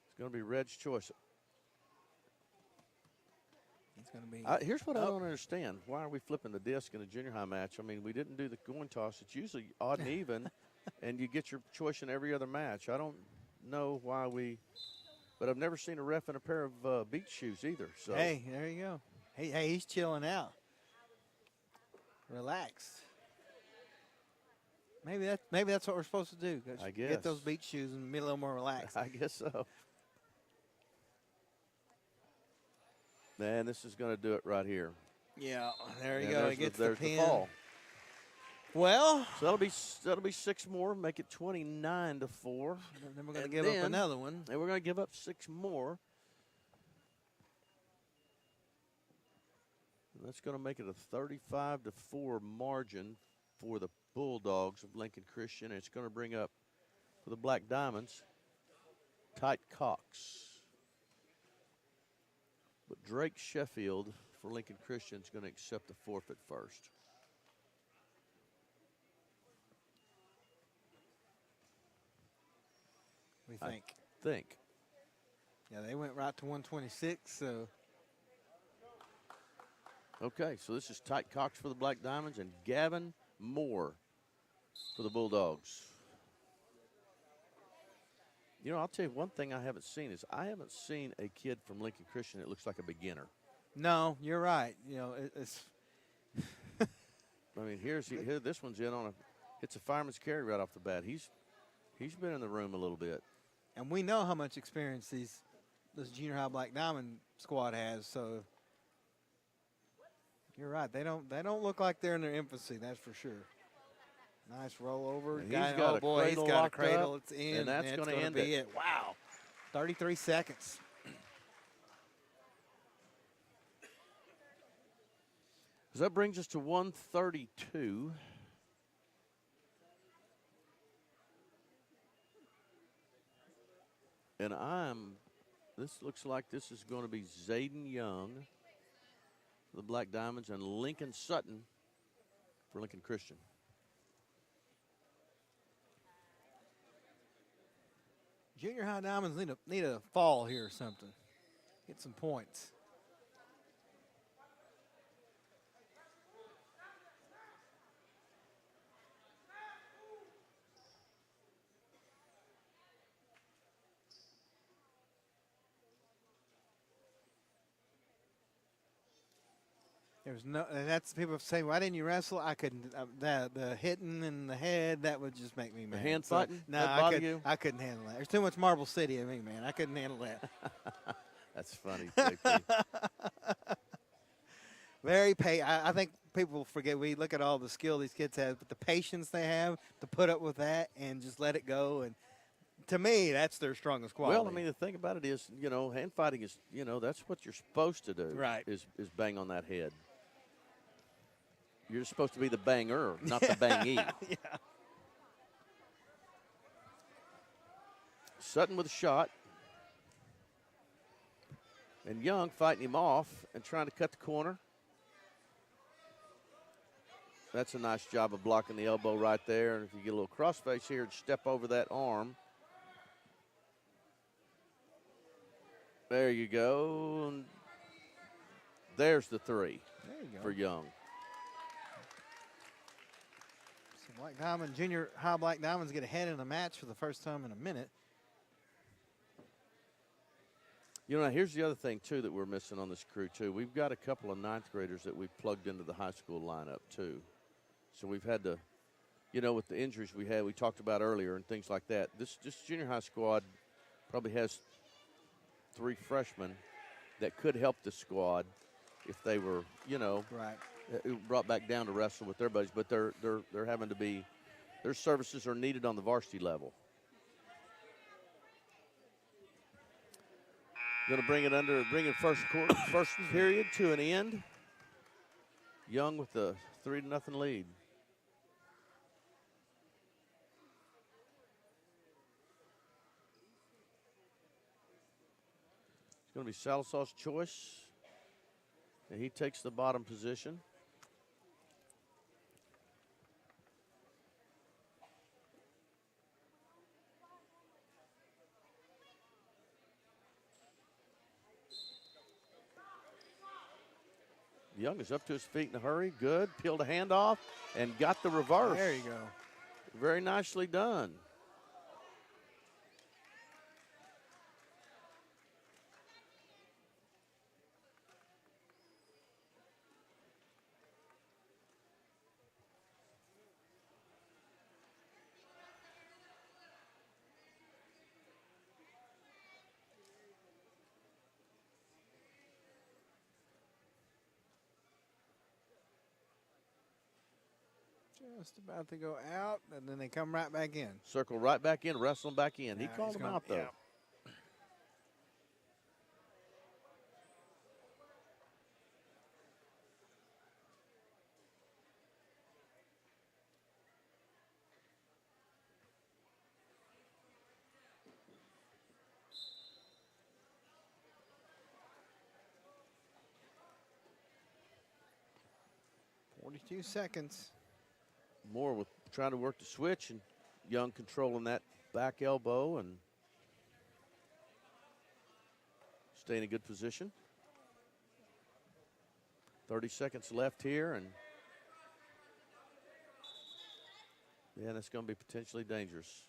It's going to be Red's choice. It's going to be. Here's what I don't understand. Why are we flipping the disc in a junior high match? I mean, we didn't do the coin toss. It's usually odd and even, and you get your choice in every other match. I don't know why we – but I've never seen a ref in a pair of beach shoes either. So Hey, there you go. Hey, he's chilling out. Relaxed. Maybe that's what we're supposed to do. I guess. Get those beach shoes and be a little more relaxed. I guess so. Man, this is going to do it right here. Yeah, there you go. It gets there's the pin. the fall. Well, so that'll be 6 more, make it 29-4. Then we're going to give up another one. And we're going to give up 6 more. And that's going to make it a 35-4 margin for the Bulldogs of Lincoln Christian. And it's going to bring up for the Black Diamonds, Tite Cox. But Drake Sheffield for Lincoln Christian is going to accept the forfeit first. We think. I think. Yeah, they went right to 126, so. Okay, so this is Tite Cox for the Black Diamonds and Gavin Moore for the Bulldogs. You know, I'll tell you one thing I haven't seen is I haven't seen a kid from Lincoln Christian that looks like a beginner. No, you're right. You know, it's. I mean, here this one's in on it's a fireman's carry right off the bat. He's been in the room a little bit. And we know how much experience this junior high Black Diamond squad has, so you're right. They don't look like they're in their infancy, that's for sure. Nice rollover. He's got a cradle. Up, it's in. and that's going to end be it. Wow. 33 seconds. So that brings us to 132. And this looks like this is going to be Zayden Young for the Black Diamonds and Lincoln Sutton for Lincoln Christian. Junior high Diamonds need a fall here or something. Get some points. There's no. That's people say, why didn't you wrestle? I couldn't. The hitting in the head, that would just make me mad. The hand fighting? No, That bother you? I couldn't handle that. There's too much Marble City in me, man. I couldn't handle that. That's funny, JP. Very I think people forget. We look at all the skill these kids have, but the patience they have to put up with that and just let it go. And to me, that's their strongest quality. Well, I mean, the thing about it is, hand fighting is, that's what you're supposed to do. Right. Is bang on that head. You're supposed to be the banger, not the bangee. Yeah. Sutton with a shot. And Young fighting him off and trying to cut the corner. That's a nice job of blocking the elbow right there. And if you get a little crossface here and step over that arm. There you go. And there's the 3 There you go. for Young. So Black Diamond, junior high Black Diamonds get ahead in the match for the first time in a minute. You know, here's the other thing, too, that we're missing on this crew, too. We've got a couple of 9th graders that we've plugged into the high school lineup, too. So we've had to, you know, with the injuries we talked about earlier and things like that. This junior high squad probably has 3 freshmen that could help the squad if they were, you know, brought back down to wrestle with their buddies. But they're having to be, their services are needed on the varsity level. Going to bring it first period to an end. Young with the 3-0 lead. It's going to be Sallisaw's choice. And he takes the bottom position. Young is up to his feet in a hurry. Good. Peeled a hand off and got the reverse. There you go. Very nicely done. Just about to go out, and then they come right back in. Circle right back in, wrestle him back in. He called him out, though. Yeah. "42 seconds." Moore with trying to work the switch, and Young controlling that back elbow and stay in a good position. 30 seconds left here, and yeah, that's going to be potentially dangerous.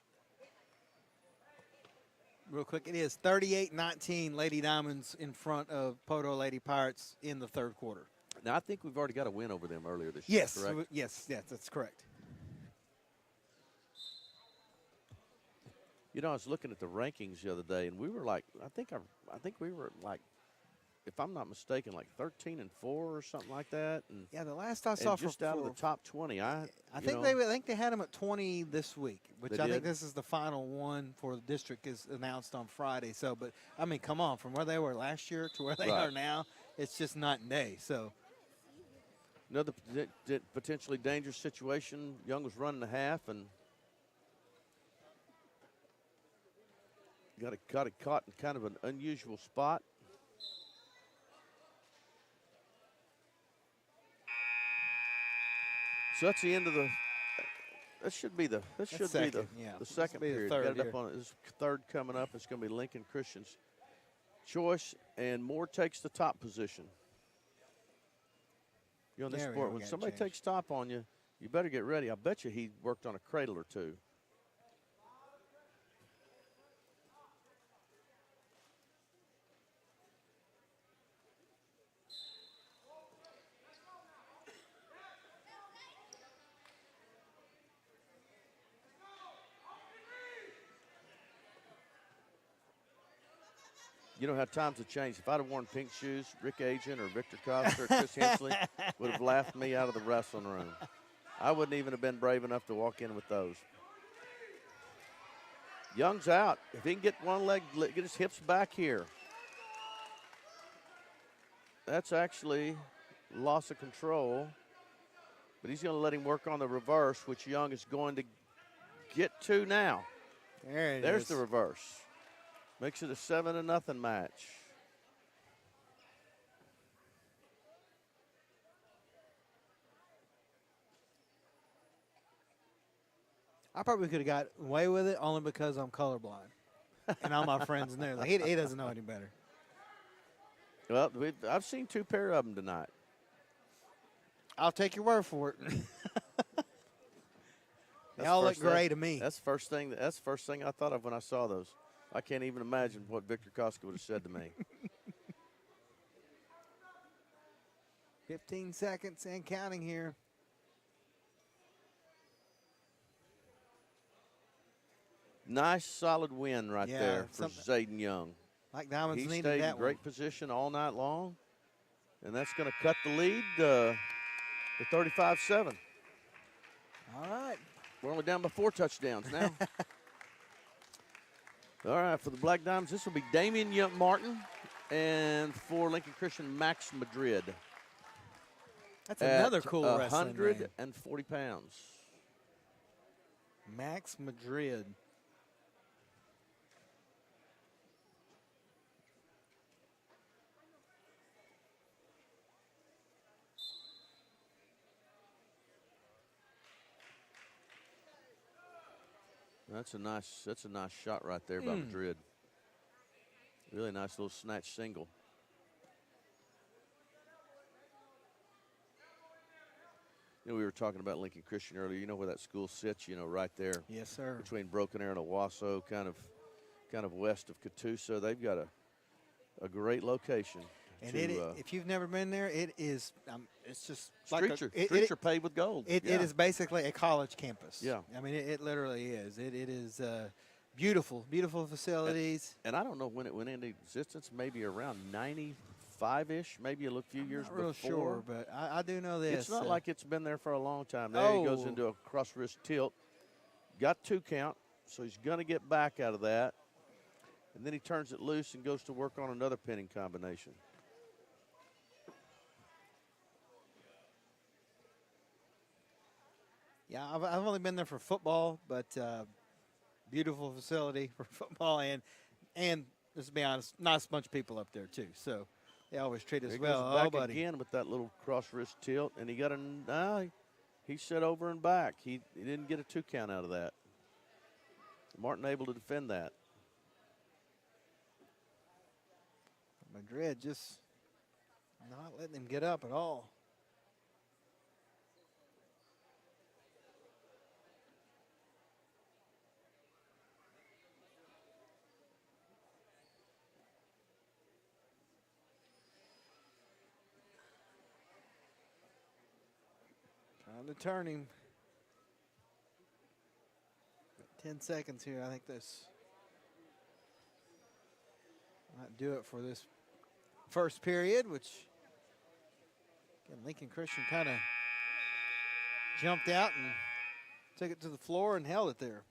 Real quick, it is 38-19 Lady Diamonds in front of Poto Lady Pirates in the third quarter. Now, I think we've already got a win over them earlier this year, Yes, correct? yes, that's correct. You know, I was looking at the rankings the other day, and we were like, I think we were like, if I'm not mistaken, like 13-4 or something like that. And yeah, the last I saw just out of the top 20. I think they had them at 20 this week, which I think this is the final one for the district is announced on Friday. So, but I mean, come on, from where they were last year to where they are now, it's just night and day. So. Another potentially dangerous situation. Young was running a half and got it caught in kind of an unusual spot. So that's the end of the. That should be the second period. Third got it up on this third coming up. It's going to be Lincoln Christian's choice, and Moore takes the top position. You know, in this sport, when somebody takes top on you, you better get ready. I bet you he worked on a cradle or two. You know how times have changed. If I'd have worn pink shoes, Rick Agent or Victor Costa or Chris Hensley would have laughed me out of the wrestling room. I wouldn't even have been brave enough to walk in with those. Young's out. If he can get one leg, get his hips back here. That's actually loss of control. But he's going to let him work on the reverse, which Young is going to get to now. There's the reverse. Makes it a 7-0 match. I probably could have got away with it only because I'm colorblind. And all my friends knew. Like, he doesn't know any better. Well, I've seen 2 pair of them tonight. I'll take your word for it. They all look great to me. That's the first thing I thought of when I saw those. I can't even imagine what Victor Koska would have said to me. 15 seconds and counting here. Nice, solid win right there for Zayden Young. Like Diamonds needed that one. He stayed in great position all night long, and that's going to cut the lead to 35-7. All right. We're only down by 4 touchdowns now. All right, for the Black Diamonds, this will be Damian Martin, and for Lincoln Christian, Max Madrid. That's another cool wrestling name. 140 pounds. Max Madrid. That's a nice shot right there by Madrid. Really nice little snatch single. You know, we were talking about Lincoln Christian earlier. You know where that school sits, you know, right there. Yes, sir. Between Broken Arrow and Owasso, kind of west of Catoosa. They've got a great location. And if you've never been there, it is. It's just streets are paved with gold. It is basically a college campus. Yeah, I mean, it literally is. It is beautiful, beautiful facilities. And I don't know when it went into existence. Maybe around 95-ish, maybe a few years before. I'm not real sure, but I do know this. It's not like it's been there for a long time. There he goes into a cross wrist tilt. Got 2 count, so he's going to get back out of that. And then he turns it loose and goes to work on another pinning combination. Yeah, I've only been there for football, but beautiful facility for football, and let's be honest, nice bunch of people up there too. So they always treat us well. Goes back again with that little cross wrist tilt, and he got he set over and back. He didn't get a 2 count out of that. Martin able to defend that. Madrid just not letting him get up at all. Trying to turn him. 10 seconds here. I think this might do it for this first period, which, again, Lincoln Christian kind of jumped out and took it to the floor and held it there.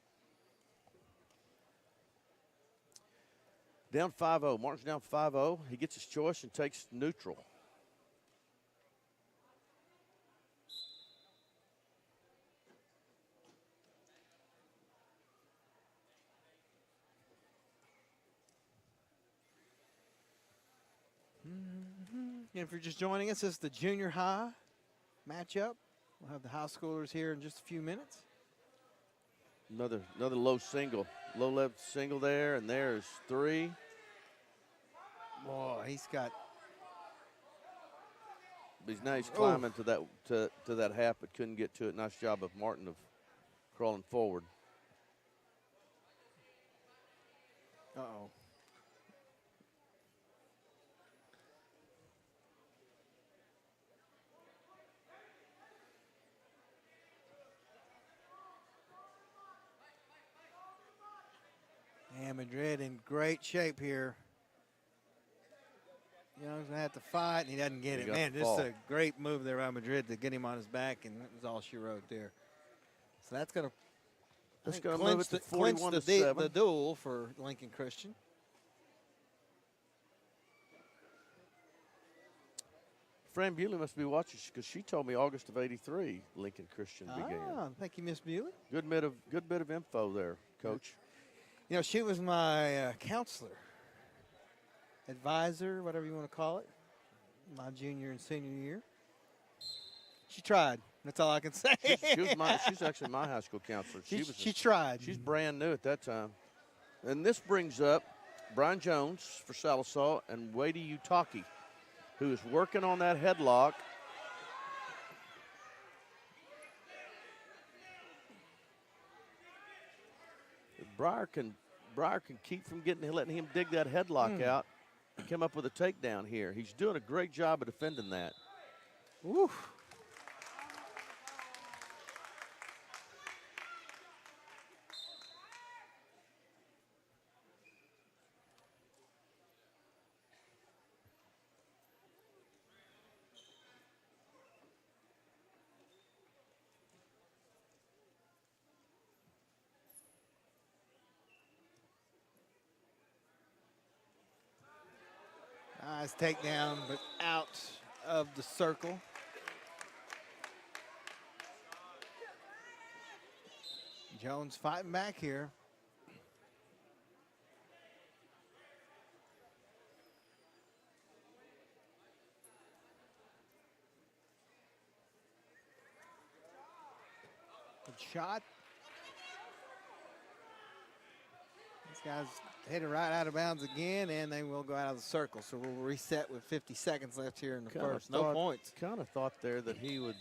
Down 5-0. Martin's down 5-0. He gets his choice and takes neutral. If you're just joining us, this is the junior high matchup. We'll have the high schoolers here in just a few minutes. Another low single. Low left single there, and there's 3. Boy, he's got. Now he's climbing to that half, but couldn't get to it. Nice job of Martin of crawling forward. Uh-oh. And Madrid in great shape here. Young's going to have to fight, and he doesn't get it. Man, just a great move there by Madrid to get him on his back, and that was all she wrote there. So that's going to move it to 41-7. The duel for Lincoln Christian. Fran Bewley must be watching because she told me August of '83 Lincoln Christian began. Thank you, Miss Bewley. Good bit of info there, Coach. You know, she was my counselor, advisor, whatever you want to call it, my junior and senior year. She tried. That's all I can say. She's actually my high school counselor. She tried. She's brand new at that time. And this brings up Brian Jones for Sallisaw and Wadey Utaki, who is working on that headlock. Briar can keep from letting him dig that headlock out and come up with a takedown here. He's doing a great job of defending that. Oof. Nice takedown, but out of the circle. Jones fighting back here. Good shot. These guys hit it right out of bounds again, and they will go out of the circle. So we'll reset with 50 seconds left here in the first. No points. Kind of thought there that he would.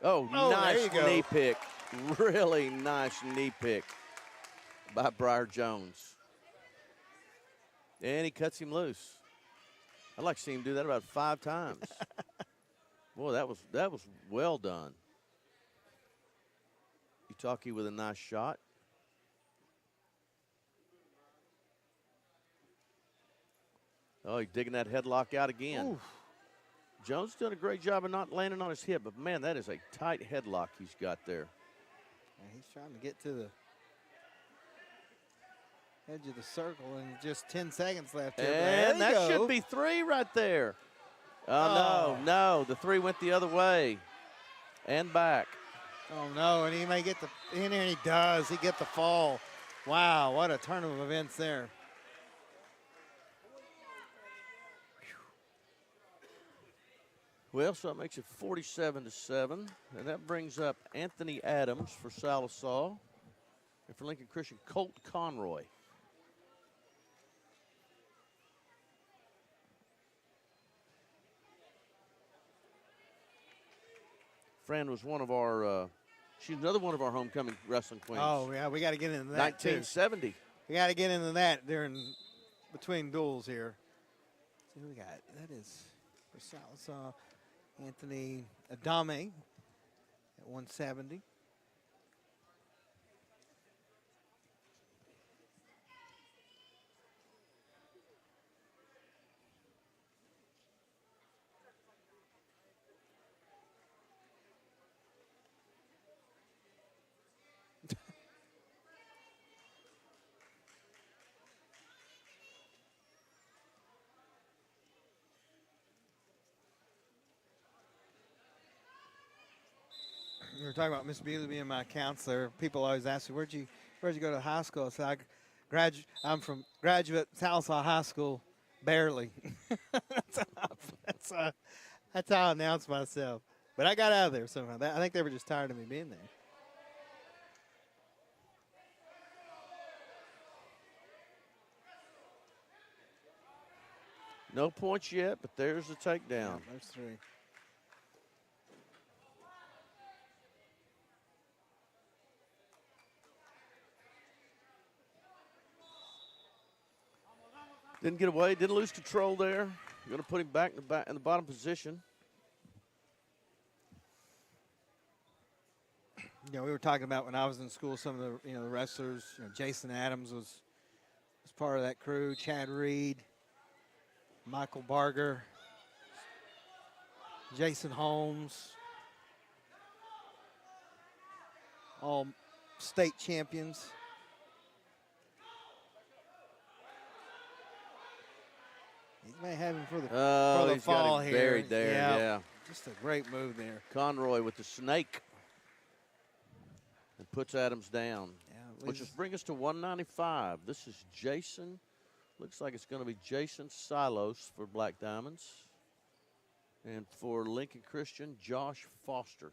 Oh, nice knee pick. Really nice knee pick by Briar Jones. And he cuts him loose. I'd like to see him do that about 5 times. Boy, that was well done. Utaki with a nice shot. Oh, he's digging that headlock out again. Oof. Jones doing a great job of not landing on his hip, but man, that is a tight headlock he's got there. And he's trying to get to the edge of the circle, and just 10 seconds left here. And that should be 3 right there. Oh, no, the 3 went the other way and back. Oh, no, and he may get in there, and he does. He get the fall. Wow, what a turn of events there. Well, so that makes it 47-7, and that brings up Anthony Adams for Sallisaw, and for Lincoln Christian, Colt Conroy. Fran was one of our, she's another one of our homecoming wrestling queens. Oh, yeah, we got to get into that, 1970. Too. We got to get into that between duels here. See who we got. That is for Sallisaw. Anthony Adame at 170. We were talking about Miss Bewley being my counselor. People always ask me, where'd you go to high school? I said, I'm from graduate Sallisaw High School, barely. that's how I announce myself. But I got out of there somehow. I think they were just tired of me being there. No points yet, but there's the takedown. Yeah, there's 3. Didn't get away, didn't lose control there. Going to put him back in the bottom position. You know, we were talking about when I was in school, some of the wrestlers. Jason Adams was part of that crew. Chad Reed, Michael Barger, Jason Holmes, all state champions. He may have him for the He's fall got him here. buried there, yeah. Just a great move there. Conroy with the snake. And puts Adams down. Yeah, Which just brings us to 195. This is Jason. Looks like it's going to be Jason Silos for Black Diamonds. And for Lincoln Christian, Josh Foster.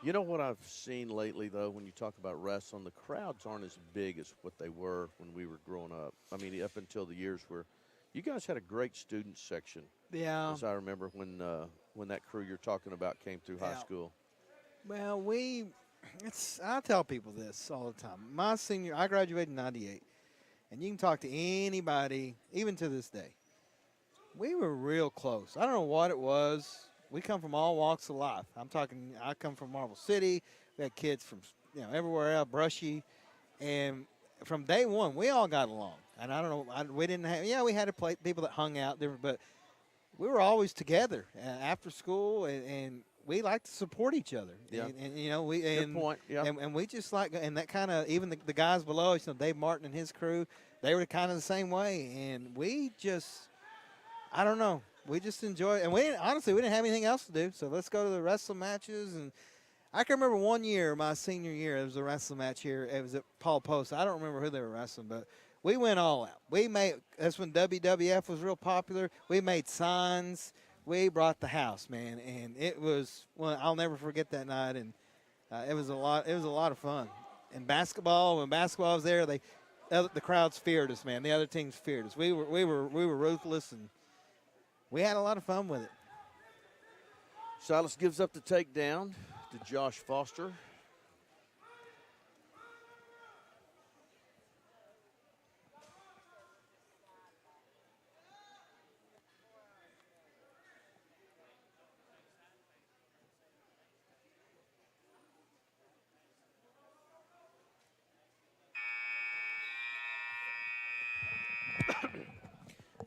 You know what I've seen lately, though, when you talk about wrestling, the crowds aren't as big as what they were when we were growing up. I mean, up until the years where you guys had a great student section. Yeah. As I remember when that crew you're talking about came through high school. Well, I tell people this all the time. I graduated in 98, and you can talk to anybody, even to this day. We were real close. I don't know what it was. We come from all walks of life. I come from Marble City. We had kids from everywhere else, Brushy, and from day one we all got along. And I don't know, we didn't have we had people that hung out different, but we were always together after school, and we like to support each other. Yeah. And we Good point. Yeah. And we just like, and that kind of, even the guys below us, Dave Martin and his crew, they were kind of the same way, and we just, I don't know. We just enjoy it. And we didn't have anything else to do, so let's go to the wrestling matches. And I can remember one year, my senior year, it was a wrestling match here. It was at Paul Post. I don't remember who they were wrestling, but we went all out. That's when WWF was real popular. We made signs. We brought the house, man, and it was, I'll never forget that night. And it was a lot of fun. And basketball, when basketball was there, the crowds feared us, man. The other teams feared us. We were ruthless, and we had a lot of fun with it. Silas gives up the takedown to Josh Foster.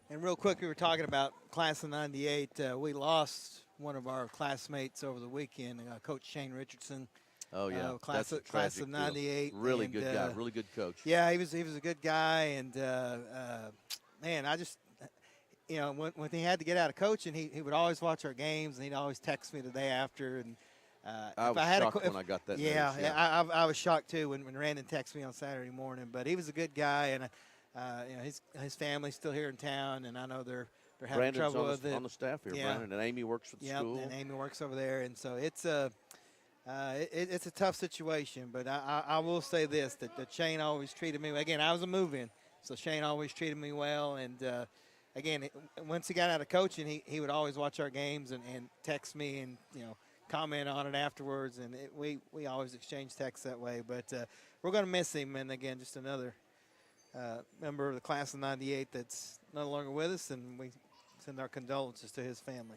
And real quick, we were talking about class of 98. We lost one of our classmates over the weekend, Coach Shane Richardson. Oh, yeah. Class of 98. Really good guy, really good coach. Yeah, he was a good guy. And, man, I just, when he had to get out of coaching, he would always watch our games, and he'd always text me the day after. And I was shocked when I got that news. Yeah, I was shocked, too, when Randon texted me on Saturday morning. But he was a good guy, and his family's still here in town, and I know they're having Brandon's trouble with it. on the staff here, Yeah. Brandon, and Amy works for the school. And Amy works over there, and so it's a tough situation. But I will say this, that Shane always treated me. Again, I was a move-in, so Shane always treated me well. And again, once he got out of coaching, he would always watch our games and text me and comment on it afterwards. And we always exchange texts that way. But we're going to miss him. And again, just another member of the class of 98 that's no longer with us, and we send our condolences to his family.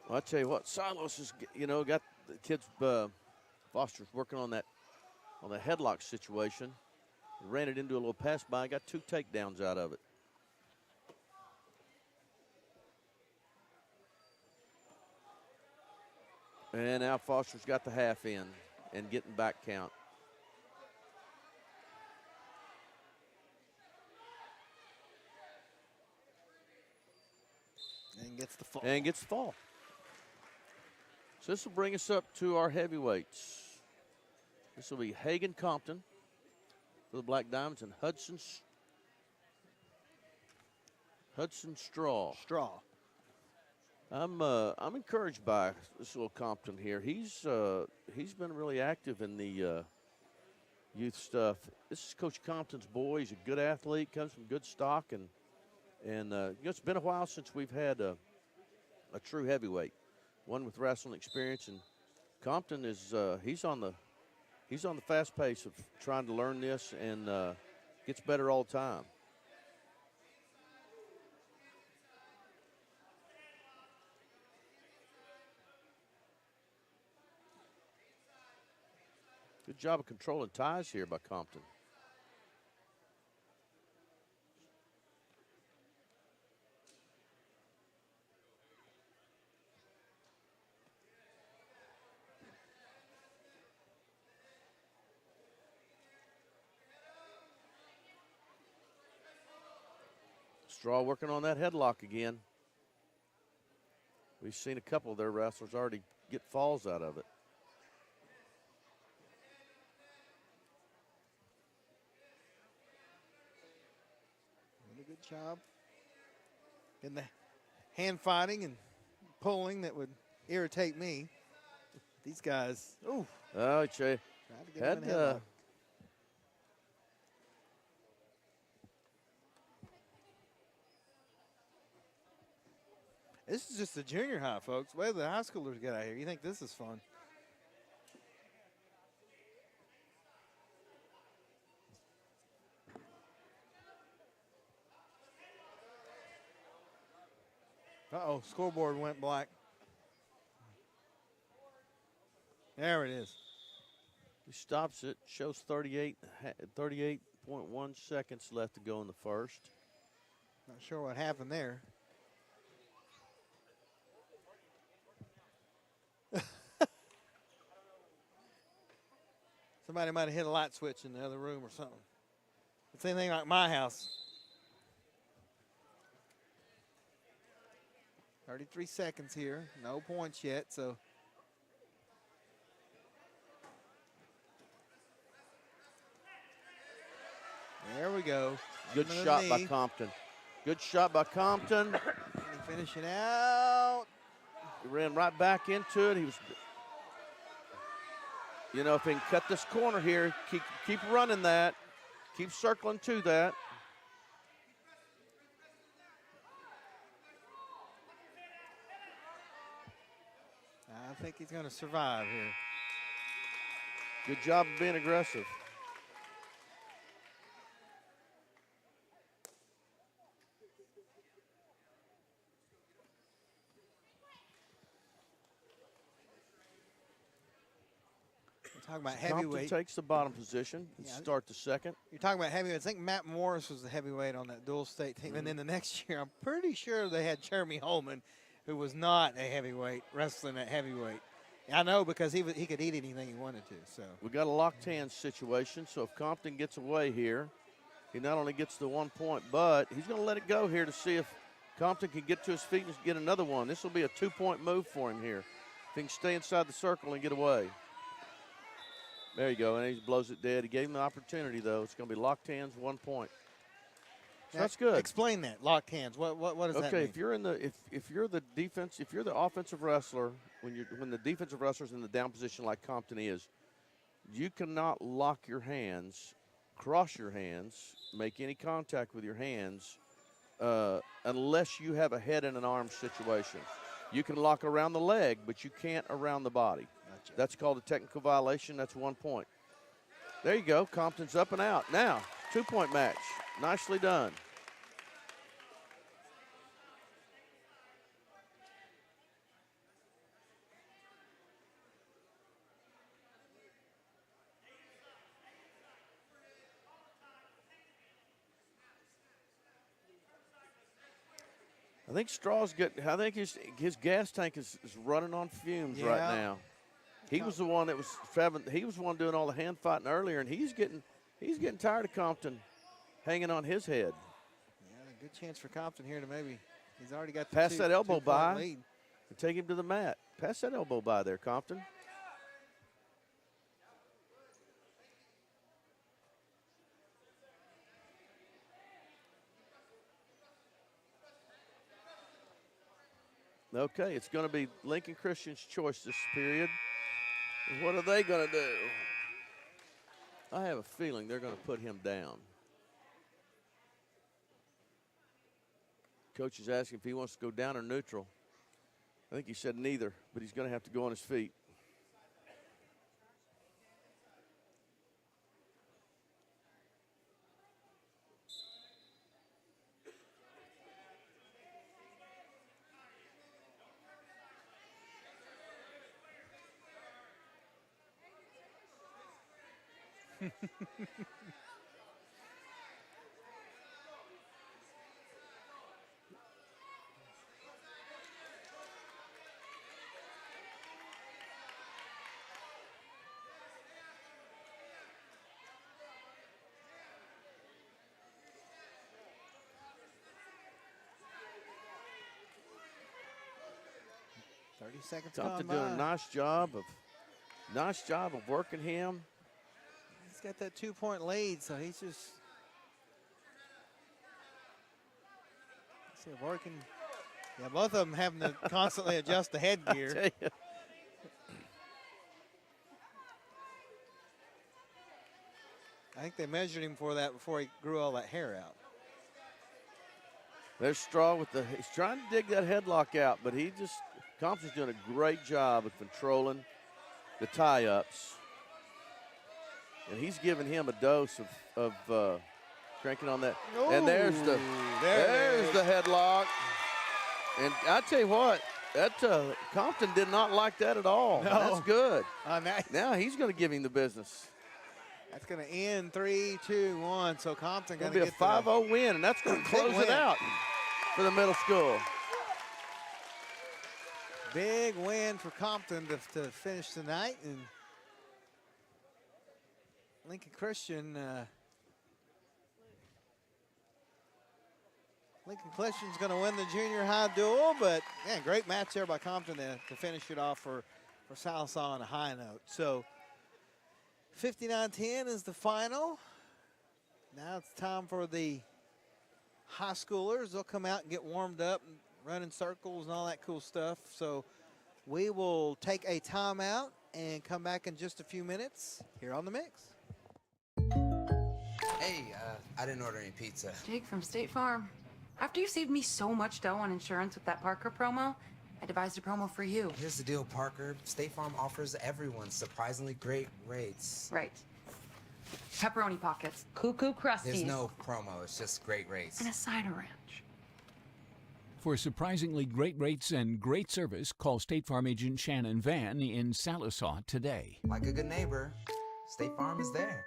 Well, I tell you what, Silos has got the kids. Foster's working on the headlock situation. Ran it into a little pass by. Got 2 takedowns out of it. And now Foster's got the half in and getting back count. And gets the fall. So this will bring us up to our heavyweights. This will be Hagan Compton for the Black Diamonds and Hudson Straw. I'm encouraged by this little Compton here. He's been really active in the youth stuff. This is Coach Compton's boy. He's a good athlete, comes from good stock, and it's been a while since we've had a true heavyweight, one with wrestling experience. And Compton is he's on the fast pace of trying to learn this, and gets better all the time. Good job of controlling ties here by Compton. Straw working on that headlock again. We've seen a couple of their wrestlers already get falls out of it. Did a good job in the hand fighting and pulling that would irritate me. These guys, ooh. Oh, Che. Had This is just the junior high, folks. Wait till the high schoolers get out here. You think this is fun? Uh-oh, scoreboard went black. There it is. He stops it, shows 38.1 seconds left to go in the first. Not sure what happened there. Somebody might have hit a light switch in the other room or something. It's anything like my house. 33 seconds here. No points yet, so. There we go. Good shot by Compton. Good shot by Compton. Finishing out. He ran right back into it. He was, you know, if he can cut this corner here, keep running that. Keep circling to that. I think he's going to survive here. Good job of being aggressive. Talking about Compton heavyweight. takes the bottom position and start the second. You're talking about heavyweight. I think Matt Morris was the heavyweight on that dual state team. And then the next year, I'm pretty sure they had Jeremy Holman, who was not a heavyweight, wrestling at heavyweight. I know because he could eat anything he wanted to. So we got a locked hands situation. So if Compton gets away here, he not only gets the 1 point, but he's going to let it go here to see if Compton can get to his feet and get another one. This will be a 2-point move for him here. If he can stay inside the circle and get away. There you go, and he blows it dead. He gave him the opportunity, though. It's going to be locked hands, 1 point. So that's good. Explain that, locked hands. What does that mean? Okay, if you're in the if you're the defense, if you're the offensive wrestler, when the defensive wrestler's in the down position like Compton is, you cannot lock your hands, cross your hands, make any contact with your hands, unless you have a head and an arm situation. You can lock around the leg, but you can't around the body. Gotcha. That's called a technical violation. That's 1 point. There you go. Compton's up and out. Now, 2-point match. Nicely done. I think Straw's getting. I think his gas tank is running on fumes right now. He was the one that was having. He was the one doing all the hand fighting earlier, and he's getting tired of Compton hanging on his head. Yeah, a good chance for Compton here to maybe. He's already got the pass that elbow by lead. And take him to the mat. Pass that elbow by there, Compton. Okay, it's going to be Lincoln Christian's choice this period. What are they going to do? I have a feeling they're going to put him down. Coach is asking if he wants to go down or neutral. I think he said neither, but he's going to have to go on his feet. 30 seconds Compton gone doing by. a nice job of working him. He's got that 2-point lead, so he's just working. Yeah, both of them having to constantly adjust the headgear. Tell you. I think they measured him for that before he grew all that hair out. There's Straw with he's trying to dig that headlock out, but Compton's doing a great job of controlling the tie-ups. And he's giving him a dose of cranking on that. Ooh, and there's the headlock. And I tell you what, that Compton did not like that at all. No. That's good. Nice. Now he's going to give him the business. That's going to end 3-2-1. So Compton Going going to to be a get 5-0 win, and that's going to close it out for the middle school. big win for Compton to finish tonight. And Lincoln Christian's going to win the junior high duel, but yeah, great match there by Compton to finish it off for Sallisaw on a high note. So 59-10 is the final. Now it's time for the high schoolers. They'll come out and get warmed up and run in circles and all that cool stuff. So we will take a timeout and come back in just a few minutes here on The Mix. Hey, I didn't order any pizza. Jake from State Farm. After you saved me so much dough on insurance with that Parker promo, I devised a promo for you. Here's the deal, Parker. State Farm offers everyone surprisingly great rates. Right. Pepperoni pockets, cuckoo crusties. There's no promo, it's just great rates. And a side of ranch. For surprisingly great rates and great service, call State Farm agent Shannon Van in Sallisaw today. Like a good neighbor, State Farm is there.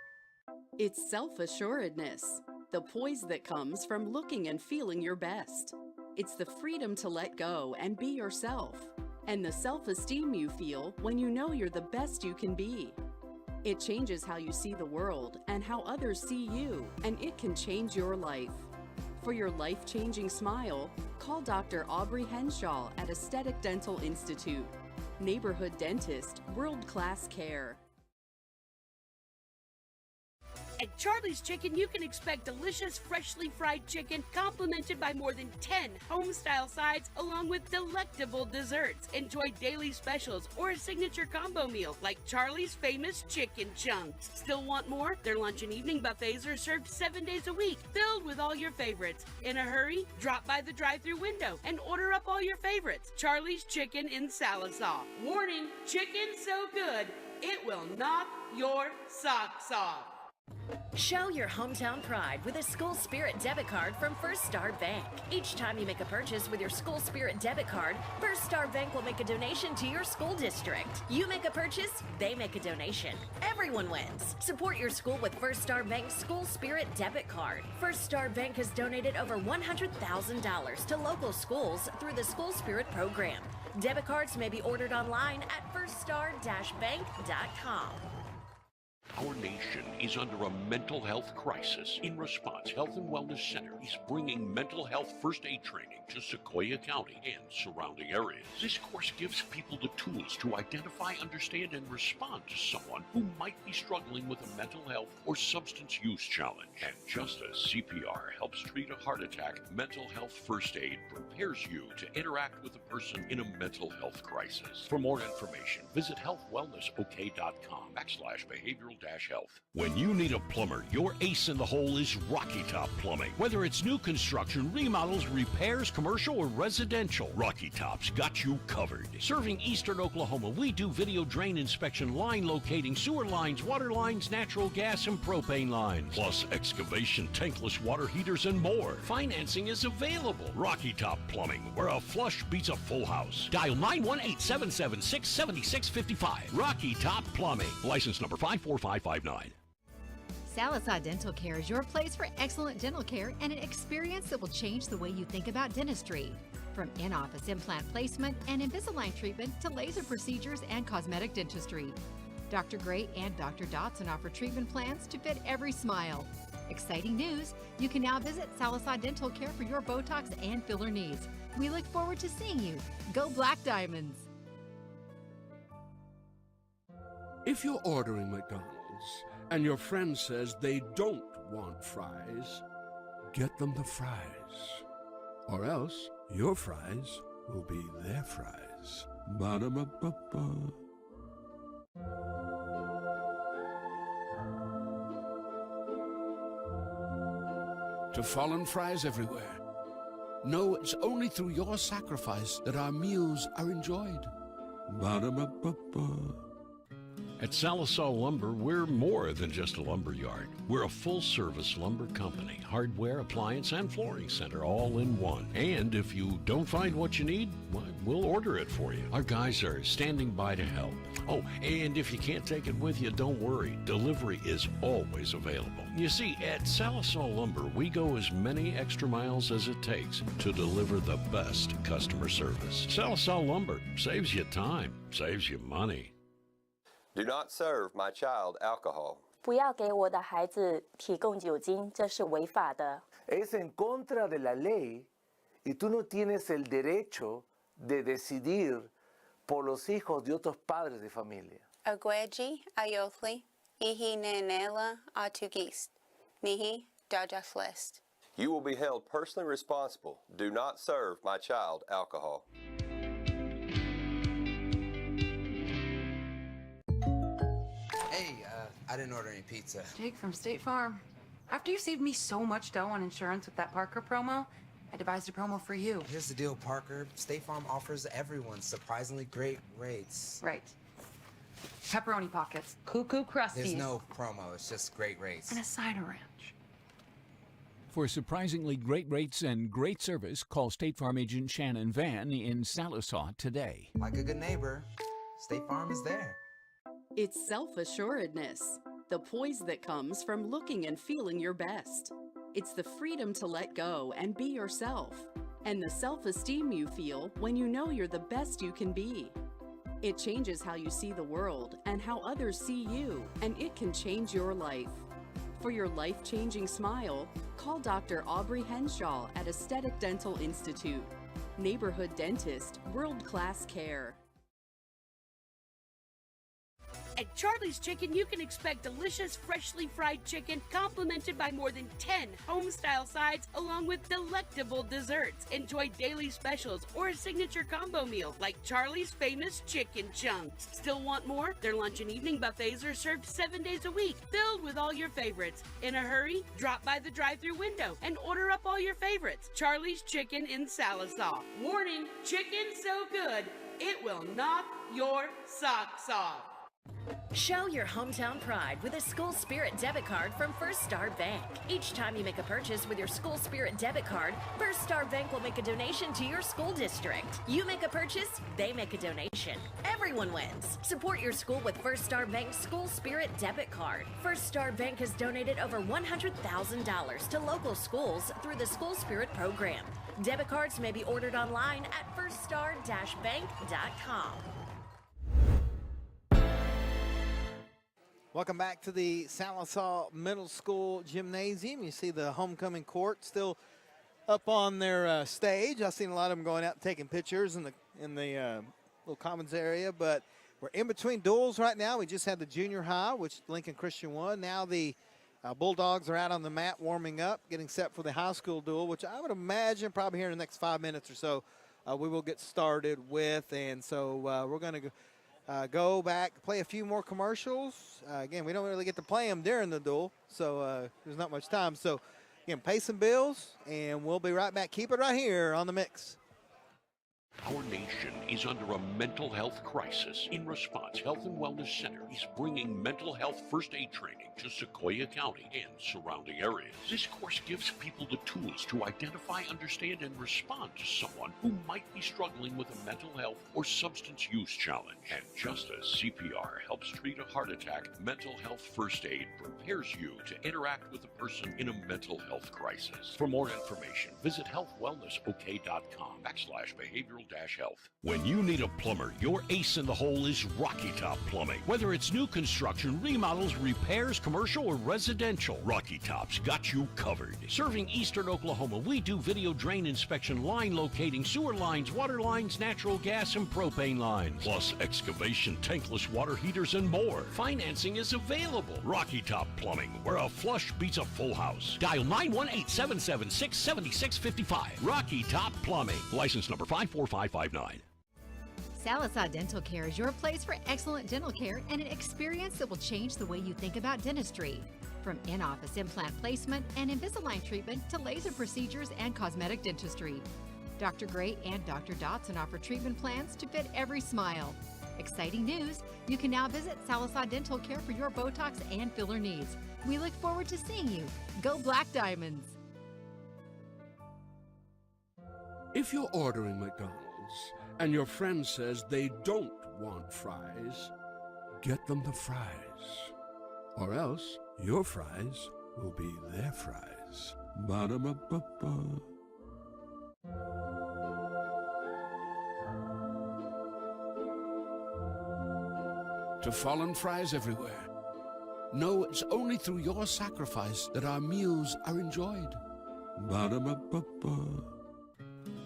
It's self-assuredness, the poise that comes from looking and feeling your best. It's the freedom to let go and be yourself, and the self-esteem you feel when you know you're the best you can be. It changes how you see the world and how others see you, and it can change your life. For your life-changing smile, call Dr. Aubrey Henshaw at Aesthetic Dental Institute. Neighborhood dentist, world-class care. At Charlie's Chicken, you can expect delicious, freshly fried chicken complimented by more than 10 home-style sides along with delectable desserts. Enjoy daily specials or a signature combo meal like Charlie's famous chicken chunks. Still want more? Their lunch and evening buffets are served 7 days a week, filled with all your favorites. In a hurry? Drop by the drive-thru window and order up all your favorites. Charlie's Chicken in Sallisaw. Warning, chicken so good, it will knock your socks off. Show your hometown pride with a School Spirit debit card from First Star Bank. Each time you make a purchase with your School Spirit debit card, First Star Bank will make a donation to your school district. You make a purchase, they make a donation. Everyone wins. Support your school with First Star Bank's School Spirit debit card. First Star Bank has donated over $100,000 to local schools through the School Spirit program. Debit cards may be ordered online at firststar-bank.com. Our nation is under a mental health crisis. In response, Health and Wellness Center is bringing mental health first aid training to Sequoia County and surrounding areas. This course gives people the tools to identify, understand, and respond to someone who might be struggling with a mental health or substance use challenge. And just as CPR helps treat a heart attack, mental health first aid prepares you to interact with a person in a mental health crisis. For more information, visit healthwellnessok.com/behavioral-health. When you need a plumber, your ace in the hole is Rocky Top Plumbing. Whether it's new construction, remodels, repairs, commercial, or residential, Rocky Top's got you covered. Serving eastern Oklahoma, we do video drain inspection, line locating, sewer lines, water lines, natural gas, and propane lines, plus excavation, tankless water heaters, and more. Financing is available. Rocky Top Plumbing, where a flush beats a full house. Dial 918-776-7655. Rocky Top Plumbing. License number 54559. Sallisaw Dental Care is your place for excellent dental care and an experience that will change the way you think about dentistry. From in-office implant placement and Invisalign treatment to laser procedures and cosmetic dentistry. Dr. Gray and Dr. Dotson offer treatment plans to fit every smile. Exciting news! You can now visit Sallisaw Dental Care for your Botox and filler needs. We look forward to seeing you. Go Black Diamonds! If you're ordering McDonald's and your friend says they don't want fries, get them the fries. Or else your fries will be their fries. Ba-da-ba-ba-ba. To fallen fries everywhere, know it's only through your sacrifice that our meals are enjoyed. Ba-da-ba-ba-ba. At Sallisaw Lumber, we're more than just a lumber yard. We're a full-service lumber company, hardware, appliance, and flooring center all in one. And if you don't find what you need, well, we'll order it for you. Our guys are standing by to help. Oh, and if you can't take it with you, don't worry. Delivery is always available. You see, at Sallisaw Lumber, we go as many extra miles as it takes to deliver the best customer service. Sallisaw Lumber saves you time, saves you money. Do not serve my child alcohol. 不要给我的孩子提供酒精，这是违法的。 Es en contra de la ley y tú no tienes el derecho de decidir por los hijos de otros padres de familia. Agweji ayofli, ihi nenela atugist, nihi dajaflest. You will be held personally responsible. Do not serve my child alcohol. Hey, I didn't order any pizza. Jake from State Farm. After you saved me so much dough on insurance with that Parker promo, I devised a promo for you. Here's the deal, Parker. State Farm offers everyone surprisingly great rates. Right. Pepperoni pockets, cuckoo crusties. There's no promo, it's just great rates. And a side of ranch. For surprisingly great rates and great service, call State Farm agent Shannon Van in Sallisaw today. Like a good neighbor, State Farm is there. It's self-assuredness, the poise that comes from looking and feeling your best. It's the freedom to let go and be yourself, and the self-esteem you feel when you know you're the best you can be. It changes how you see the world and how others see you, and it can change your life. For your life-changing smile, call Dr. Aubrey Henshaw at Aesthetic Dental Institute. Neighborhood dentist, world-class care. At Charlie's Chicken, you can expect delicious, freshly fried chicken complemented by more than 10 home-style sides along with delectable desserts. Enjoy daily specials or a signature combo meal like Charlie's famous chicken chunks. Still want more? Their lunch and evening buffets are served 7 days a week, filled with all your favorites. In a hurry? Drop by the drive-thru window and order up all your favorites. Charlie's Chicken in Sallisaw. Warning, chicken so good, it will knock your socks off. Show your hometown pride with a School Spirit debit card from First Star Bank. Each time you make a purchase with your School Spirit debit card, First Star Bank will make a donation to your school district. You make a purchase, they make a donation. Everyone wins. Support your school with First Star Bank's School Spirit debit card. First Star Bank has donated over $100,000 to local schools through the School Spirit program. Debit cards may be ordered online at firststar-bank.com. Welcome back to the Sallisaw Middle School Gymnasium. You see the homecoming court still up on their stage. I've seen a lot of them going out and taking pictures in the little commons area, but we're in between duels right now. We just had the junior high, which Lincoln Christian won. Now the Bulldogs are out on the mat warming up, getting set for the high school duel, which I would imagine probably here in the next 5 minutes or so we will get started with. And so we're going to go back, play a few more commercials. Again, we don't really get to play them during the duel, so there's not much time. So, again, pay some bills, and we'll be right back. Keep it right here on The Mix. Our nation is under a mental health crisis. In response, Health and Wellness Center is bringing mental health first aid training to Sequoia County and surrounding areas. This course gives people the tools to identify, understand, and respond to someone who might be struggling with a mental health or substance use challenge. And just as CPR helps treat a heart attack, mental health first aid prepares you to interact with a person in a mental health crisis. For more information, visit healthwellnessok.com/behavioral-health. When you need a plumber, your ace in the hole is Rocky Top Plumbing. Whether it's new construction, remodels, repairs, commercial, or residential, Rocky Top's got you covered. Serving eastern Oklahoma, we do video drain inspection, line locating, sewer lines, water lines, natural gas, and propane lines, plus excavation, tankless water heaters, and more. Financing is available. Rocky Top Plumbing, where a flush beats a full house. Dial 918-776-7655. Rocky Top Plumbing. License number 54559. Sallisaw Dental Care is your place for excellent dental care and an experience that will change the way you think about dentistry. From in-office implant placement and Invisalign treatment to laser procedures and cosmetic dentistry. Dr. Gray and Dr. Dotson offer treatment plans to fit every smile. Exciting news! You can now visit Sallisaw Dental Care for your Botox and filler needs. We look forward to seeing you. Go Black Diamonds! If you're ordering McDonald's and your friend says they don't want fries, get them the fries. Or else your fries will be their fries. Ba-da-ba-ba-ba. To fallen fries everywhere, know it's only through your sacrifice that our meals are enjoyed. Ba-da-ba-ba-ba.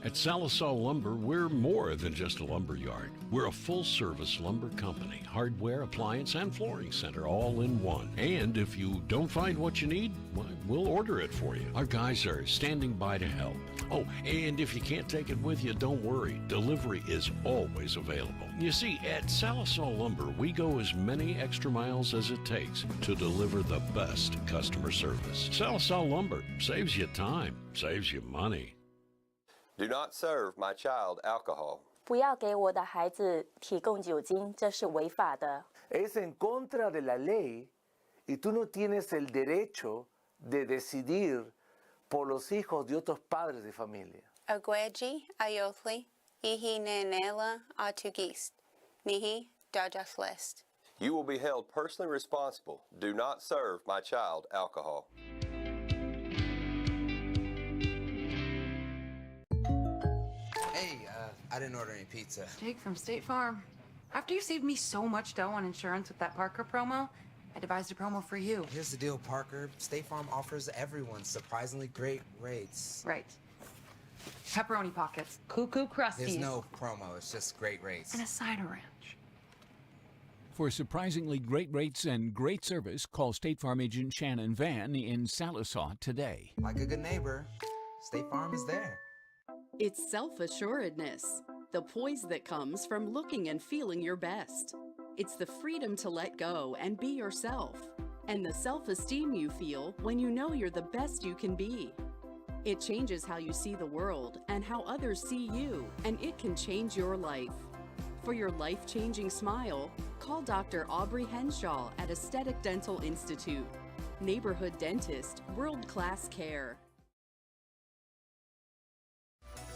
At Sallisaw Lumber, we're more than just a lumber yard. We're a full-service lumber company, hardware, appliance, and flooring center all in one. And if you don't find what you need, we'll order it for you. Our guys are standing by to help. Oh, and if you can't take it with you, don't worry. Delivery is always available. You see, at Sallisaw Lumber, we go as many extra miles as it takes to deliver the best customer service. Sallisaw Lumber saves you time, saves you money. Do not serve my child alcohol. 不要给我的孩子提供酒精，这是违法的。 Es en contra de la ley y tú no tienes el derecho de decidir por los hijos de otros padres de familia. Agweji ayofli, ihi nenela atugist, nihi dajaslist. You will be held personally responsible. Do not serve my child alcohol. Hey, I didn't order any pizza. Jake from State Farm. After you saved me so much dough on insurance with that Parker promo, I devised a promo for you. Here's the deal, Parker. State Farm offers everyone surprisingly great rates. Right. Pepperoni pockets, cuckoo crusties. There's no promo, it's just great rates. And a cider ranch. For surprisingly great rates and great service, call State Farm agent Shannon Van in Sallisaw today. Like a good neighbor, State Farm is there. It's self-assuredness, the poise that comes from looking and feeling your best. It's the freedom to let go and be yourself, and the self-esteem you feel when you know you're the best you can be. It changes how you see the world and how others see you, and it can change your life. For your life-changing smile, call Dr. Aubrey Henshaw at Aesthetic Dental Institute. Neighborhood dentist, world-class care.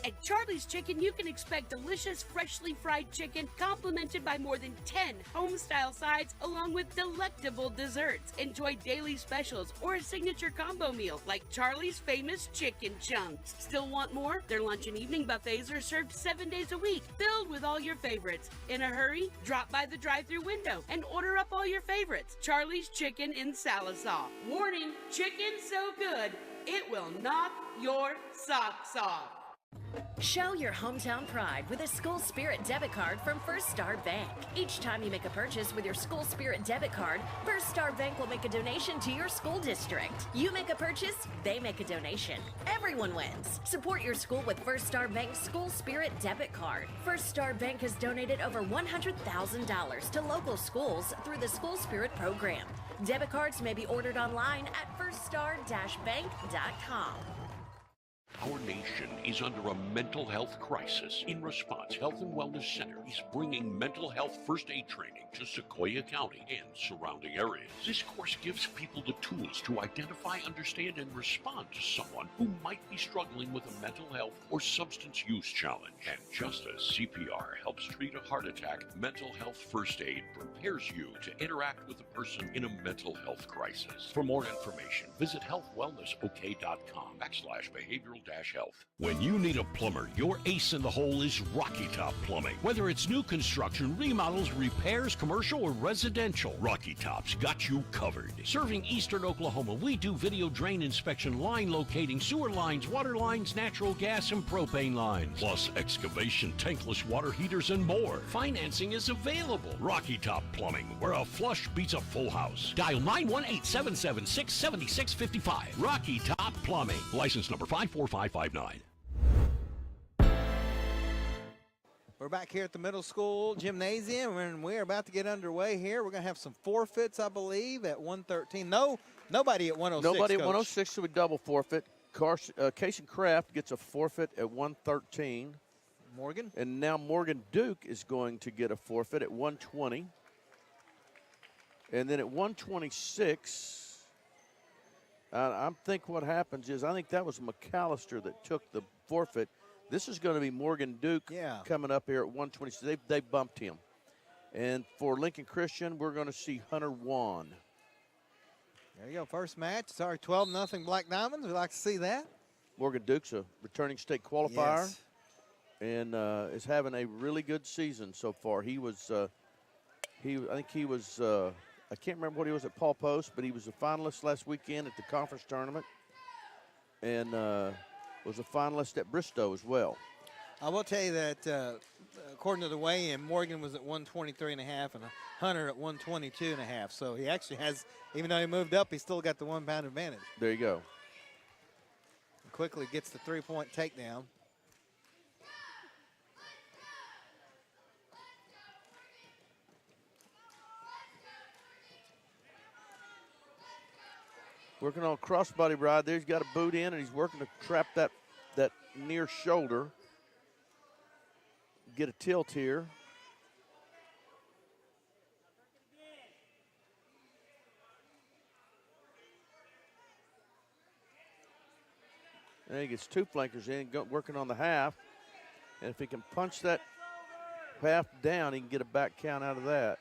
At Charlie's Chicken, you can expect delicious, freshly fried chicken complimented by more than 10 home-style sides along with delectable desserts. Enjoy daily specials or a signature combo meal like Charlie's famous chicken chunks. Still want more? Their lunch and evening buffets are served 7 days a week, filled with all your favorites. In a hurry? Drop by the drive-thru window and order up all your favorites. Charlie's Chicken in Sallisaw. Warning, chicken so good, it will knock your socks off. Show your hometown pride with a School Spirit debit card from First Star Bank. Each time you make a purchase with your School Spirit debit card, First Star Bank will make a donation to your school district. You make a purchase, they make a donation. Everyone wins. Support your school with First Star Bank's School Spirit debit card. First Star Bank has donated over $100,000 to local schools through the School Spirit program. Debit cards may be ordered online at firststar-bank.com. Our nation is under a mental health crisis. In response, Health and Wellness Center is bringing mental health first aid training to Sequoia County and surrounding areas. This course gives people the tools to identify, understand, and respond to someone who might be struggling with a mental health or substance use challenge. And just as CPR helps treat a heart attack, mental health first aid prepares you to interact with a person in a mental health crisis. For more information, visit healthwellnessok.com/behavioral-health. When you need a plumber, your ace in the hole is Rocky Top Plumbing. Whether it's new construction, remodels, repairs, commercial, or residential, Rocky Top's got you covered. Serving eastern Oklahoma, we do video drain inspection, line locating, sewer lines, water lines, natural gas, and propane lines, plus excavation, tankless water heaters, and more. Financing is available. Rocky Top Plumbing, where a flush beats a full house. Dial 918-776-7655. Rocky Top Plumbing. License number 54559. We're back here at the middle school gymnasium, and we're about to get underway here. We're going to have some forfeits, I believe, at 113. Nobody at 106. Nobody at Coach. 106, so we double forfeit. Casey Kraft gets a forfeit at 113. Morgan. And now Morgan Duke is going to get a forfeit at 120. And then at 126, I think what happens is, I think that was McAllister that took the forfeit. This is going to be Morgan Duke coming up here at 126. They bumped him. And for Lincoln Christian, we're going to see Hunter Wan. There you go, first match. Sorry, 12-0 Black Diamonds. We like to see that. Morgan Duke's a returning state qualifier. Yes. And is having a really good season so far. He was, I think he was, I can't remember what he was at Paul Post, but he was a finalist last weekend at the conference tournament. And was a finalist at Bristow as well. I will tell you that according to the weigh-in, Morgan was at 123.5 and Hunter at 122.5. So he actually has, even though he moved up, he still got the 1 pound advantage. There you go. Quickly gets the 3-point takedown. Working on a crossbody ride there. He's got a boot in, and he's working to trap that near shoulder. Get a tilt here. And he gets 2 flankers in, working on the half. And if he can punch that half down, he can get a back count out of that.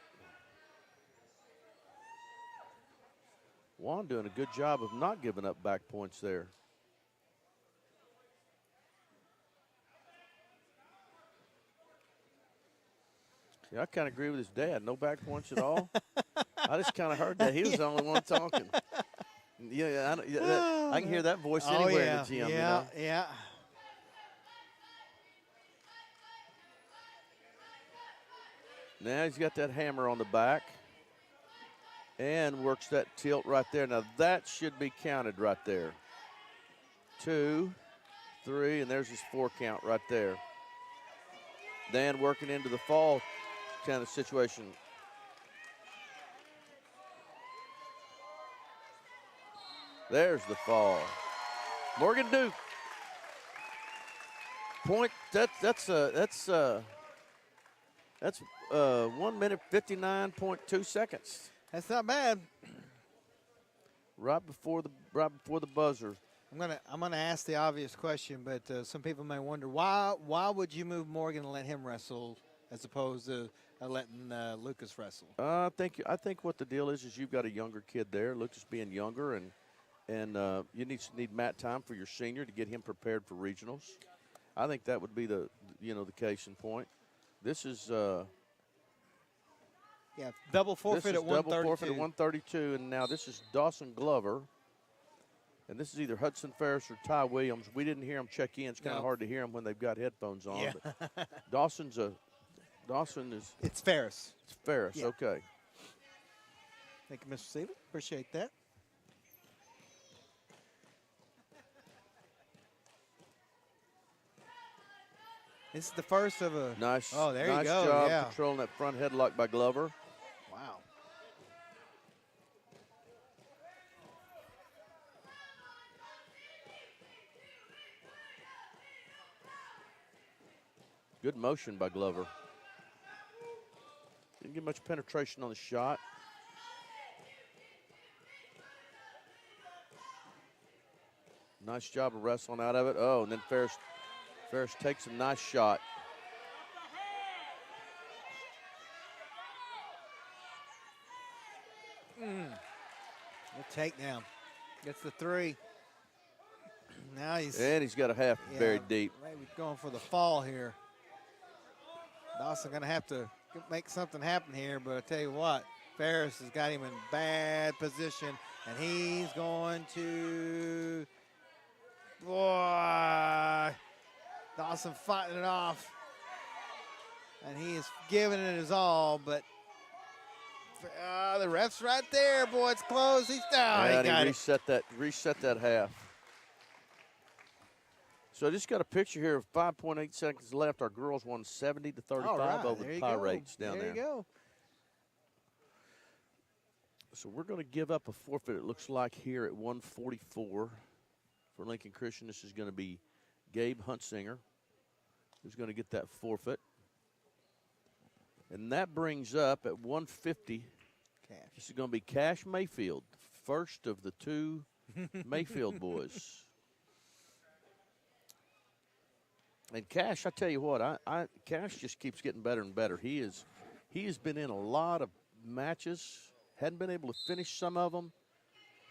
Juan doing a good job of not giving up back points there. Yeah, I kind of agree with his dad. No back points at all. I just kind of heard that. He was the only one talking. Yeah, I can hear that voice anywhere in the gym. Yeah, yeah. Now he's got that hammer on the back. And works that tilt right there. Now that should be counted right there. 2, 3, and there's his 4 count right there. Dan working into the fall kind of situation. There's the fall. Morgan Duke. Point. That's 1 minute 59.2 seconds. That's not bad. Right before the buzzer. I'm gonna ask the obvious question, but some people may wonder why would you move Morgan and let him wrestle as opposed to letting Lucas wrestle? I think what the deal is you've got a younger kid there, Lucas being younger, and you need mat time for your senior to get him prepared for regionals. I think that would be the case in point. This is. Double forfeit at 132. Double forfeit at 132, and now this is Dawson Glover. And this is either Hudson Ferris or Ty Williams. We didn't hear him check in. It's kind of hard to hear him when they've got headphones on. Yeah. But Dawson is. It's Ferris. It's Ferris, yeah. Okay. Thank you, Mr. Seaver. Appreciate that. This is the first of a nice. Oh, there nice you go. Job yeah. controlling that front headlock by Glover. Wow. Good motion by Glover. Didn't get much penetration on the shot. Nice job of wrestling out of it. Oh, and then Ferris takes a nice shot. The takedown. Gets the 3. Now he's got a half buried deep. Maybe going for the fall here. Dawson going to have to make something happen here, but I tell you what, Ferris has got him in bad position, and he's going to, boy, Dawson fighting it off, and he is giving it his all, but the ref's right there, boy, it's close. He's down. And he reset that half. So I just got a picture here of 5.8 seconds left. Our girls won 70-35 over the Pirates down there. There you go. So we're going to give up a forfeit, it looks like, here at 144 for Lincoln Christian. This is going to be Gabe Huntsinger who's going to get that forfeit. And that brings up at 150. This is going to be Cash Mayfield, first of the 2 Mayfield boys. And Cash, I tell you what, Cash just keeps getting better and better. He has been in a lot of matches, hadn't been able to finish some of them,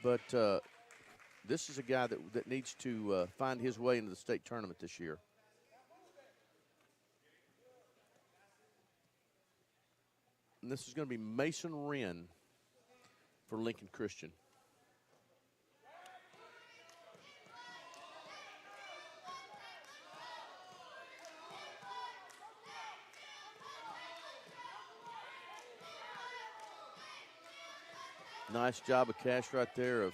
but this is a guy that needs to find his way into the state tournament this year. And this is going to be Mason Wren for Lincoln Christian. Nice job of Cash right there.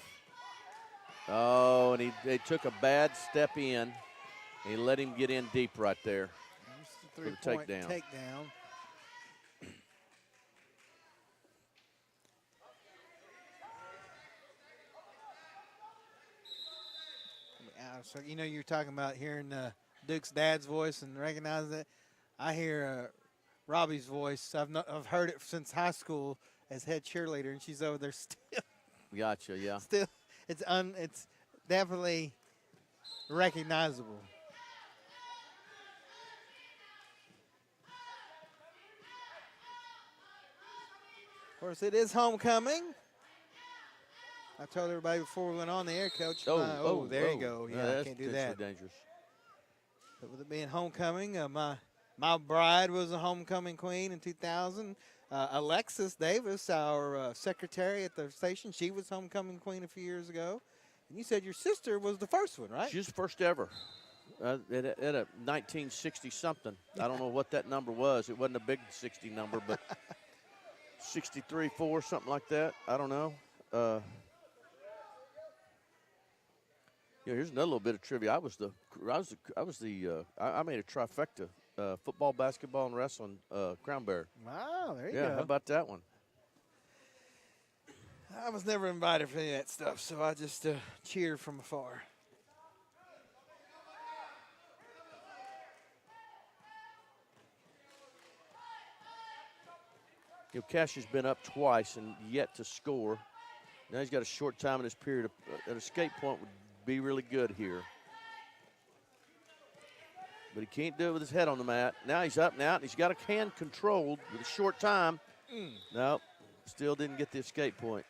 And they took a bad step in. He let him get in deep right there. For the takedown. So, you know, you're talking about hearing Duke's dad's voice and recognizing it. I hear Robbie's voice. I've heard it since high school as head cheerleader, and she's over there still. Gotcha, yeah. Still, it's definitely recognizable. Of course, it is homecoming. I told everybody before we went on the air, Coach. There you go. Yeah, I can't do that. Dangerous. But with it being homecoming, my bride was a homecoming queen in 2000. Alexis Davis, our secretary at the station, she was homecoming queen a few years ago. And you said your sister was the first one, right? She was the first ever at a 1960-something. I don't know what that number was. It wasn't a big 60 number, but 63, 4, something like that. I don't know. Here's another little bit of trivia. I made a trifecta: football, basketball, and wrestling. Crown Bear. Wow, there you go. Yeah, how about that one? I was never invited for any of that stuff, so I just cheered from afar. Cash has been up twice and yet to score. Now he's got a short time in this period. An escape point would be really good here. But he can't do it with his head on the mat. Now he's up and out, and he's got a hand controlled with a short time. Nope, still didn't get the escape point.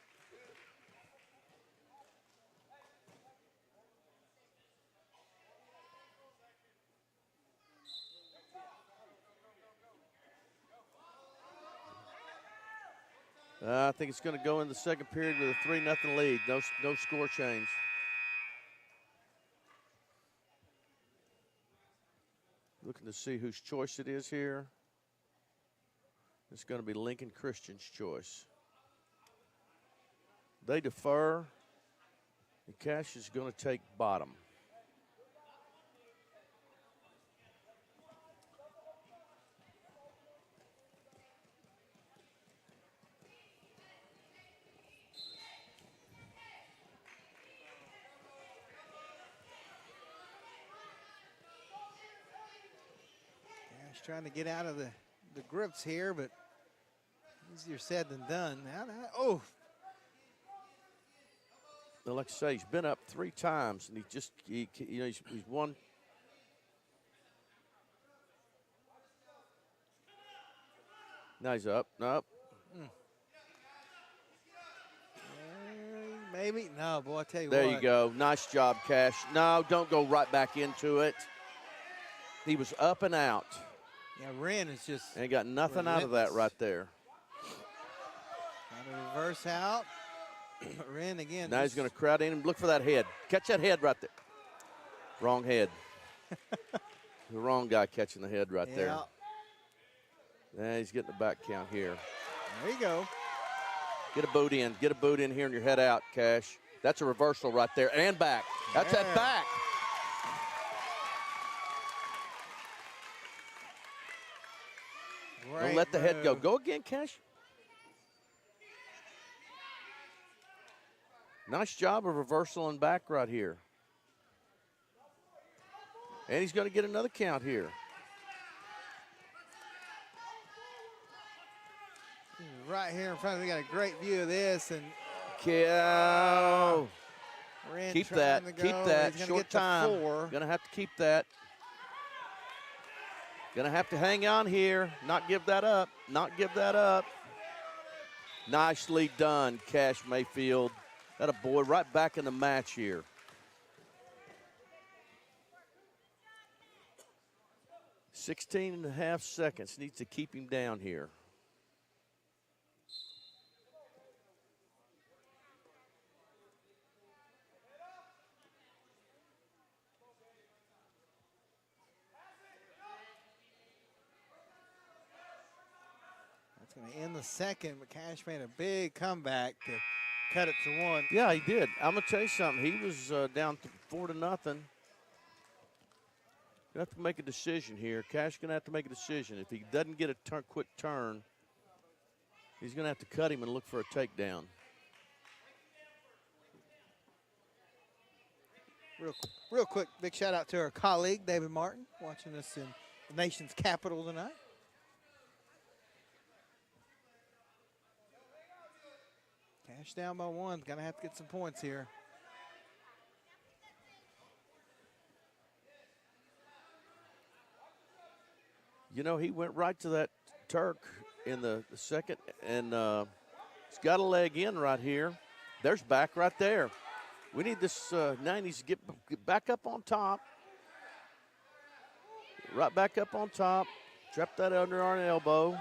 I think it's going to go in the second period with a 3-0 lead. No score change. Looking to see whose choice it is here. It's going to be Lincoln Christian's choice. They defer. And Cash is going to take bottom. trying to get out of the grips here, but easier said than done. Oh. Well, like I say, he's been up 3 times, and he's won. Now he's up. Nope. Maybe. No, boy, I tell you there what. You go. Nice job, Cash. No, don't go right back into it. He was up and out. Yeah, Wren is just. And got nothing out of that right there. Got a reverse out. Wren again. Now he's going to crowd in and look for that head. Catch that head right there. Wrong head. The wrong guy catching the head right there. Now he's getting the back count here. There you go. Get a boot in. Get a boot in here and your head out, Cash. That's a reversal right there. And back. That's that back. Don't let the head go. Go again, Cash. Nice job of reversal and back right here. And he's going to get another count here. Right here in front of me, got a great view of this. And keep that. Keep that. Short time. Going to have to keep that. Going to have to hang on here. Not give that up. Not give that up. Nicely done, Cash Mayfield. That a boy right back in the match here. .5 seconds. Needs to keep him down here. That's going to end the second, but Cash made a big comeback to cut it to 1. Yeah, he did. I'm going to tell you something. He was down 4-0. Going to have to make a decision here. Cash going to have to make a decision. If he doesn't get a quick turn, he's going to have to cut him and look for a takedown. Real quick, big shout out to our colleague, David Martin, watching us in the nation's capital tonight. Cash down by 1. Going to have to get some points here. You know, he went right to that Turk in the second, and he's got a leg in right here. There's back right there. We need this, now he needs to get back up on top. Right back up on top. Trap that underarm and elbow.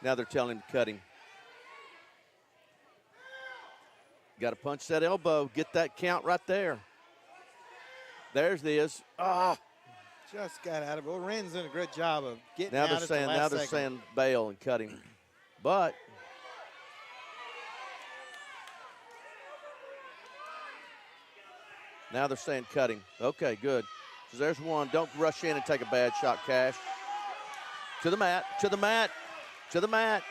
Now they're telling him to cut him. Got to punch that elbow. Get that count right there. There's this. Just got out of it. Well, Wren's doing a great job of getting now out they're saying, now they're saying bail and cut him. But now they're saying cut him. Okay, good. So there's one. Don't rush in and take a bad shot, Cash. To the mat, to the mat. To the mat.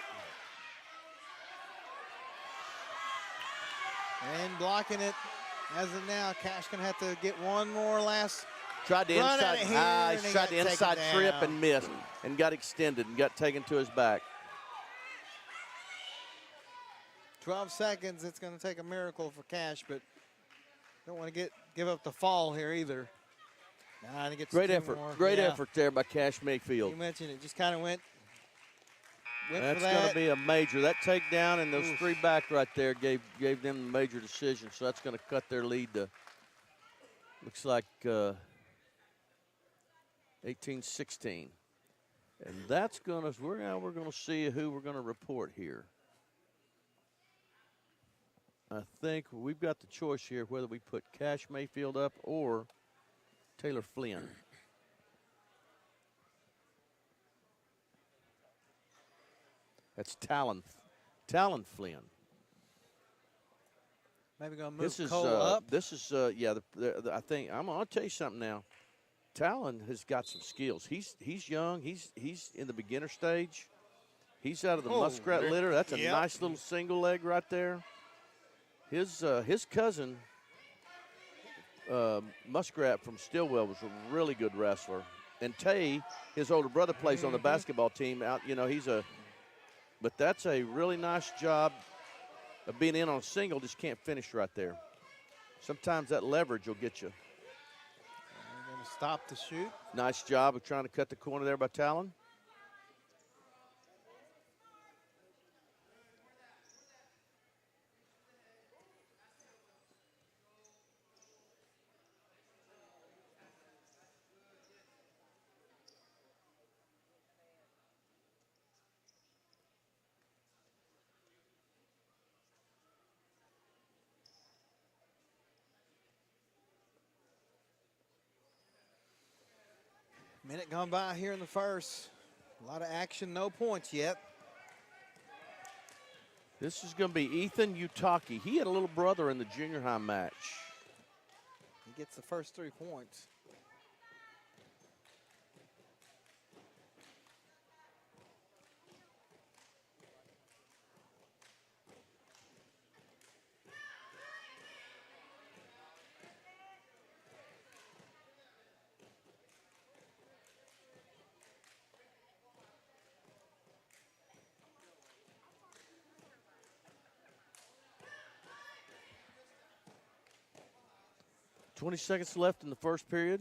And blocking it as of now. Cash going to have to get one more last. Tried to tried to inside trip and missed and got extended and got taken to his back. 12 seconds. It's going to take a miracle for Cash, but don't want to give up the fall here either. Great effort. Great effort there by Cash Mayfield. You mentioned it. Just kind of went That's going to be a major. That takedown and those 3 back right there gave them the major decision. So that's going to cut their lead to, looks like 18-16. And that's going to, we're going to see who we're going to report here. I think we've got the choice here whether we put Cash Mayfield up or Taylor Flynn. That's Talon Flynn. Maybe going to move Cole up. This is yeah. I think I'm going to tell you something now. Talon has got some skills. He's young. He's in the beginner stage. He's out of the muskrat litter. That's a nice little single leg right there. His cousin Muskrat from Stillwell was a really good wrestler. And Tay, his older brother, plays on the basketball team. But that's a really nice job of being in on a single. Just can't finish right there. Sometimes that leverage will get you. They're going to stop the shoot. Nice job of trying to cut the corner there by Talon. Minute gone by here in the first. A lot of action, no points yet. This is going to be Ethan Utaki. He had a little brother in the junior high match. He gets the first 3 points. $20 seconds left in the first period.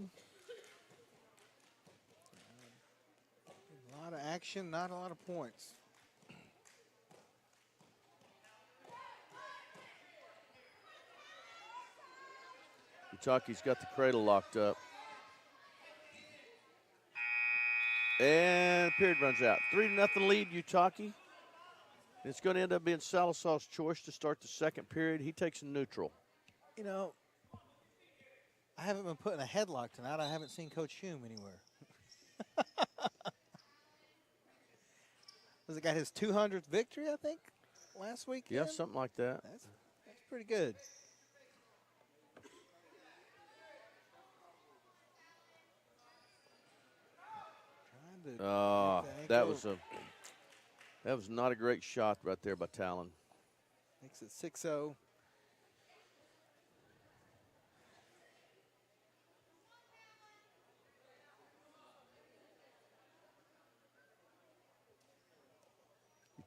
A lot of action, not a lot of points. Utaki's got the cradle locked up. And the period runs out. 3-0 lead, Utaki. It's going to end up being Sallisaw's choice to start the second period. He takes a neutral. You know, I haven't been put in a headlock tonight. I haven't seen Coach Hume anywhere. Was it got his 200th victory, I think, last week? Yeah, something like that. That's pretty good. That was not a great shot right there by Talon. Makes it 6-0.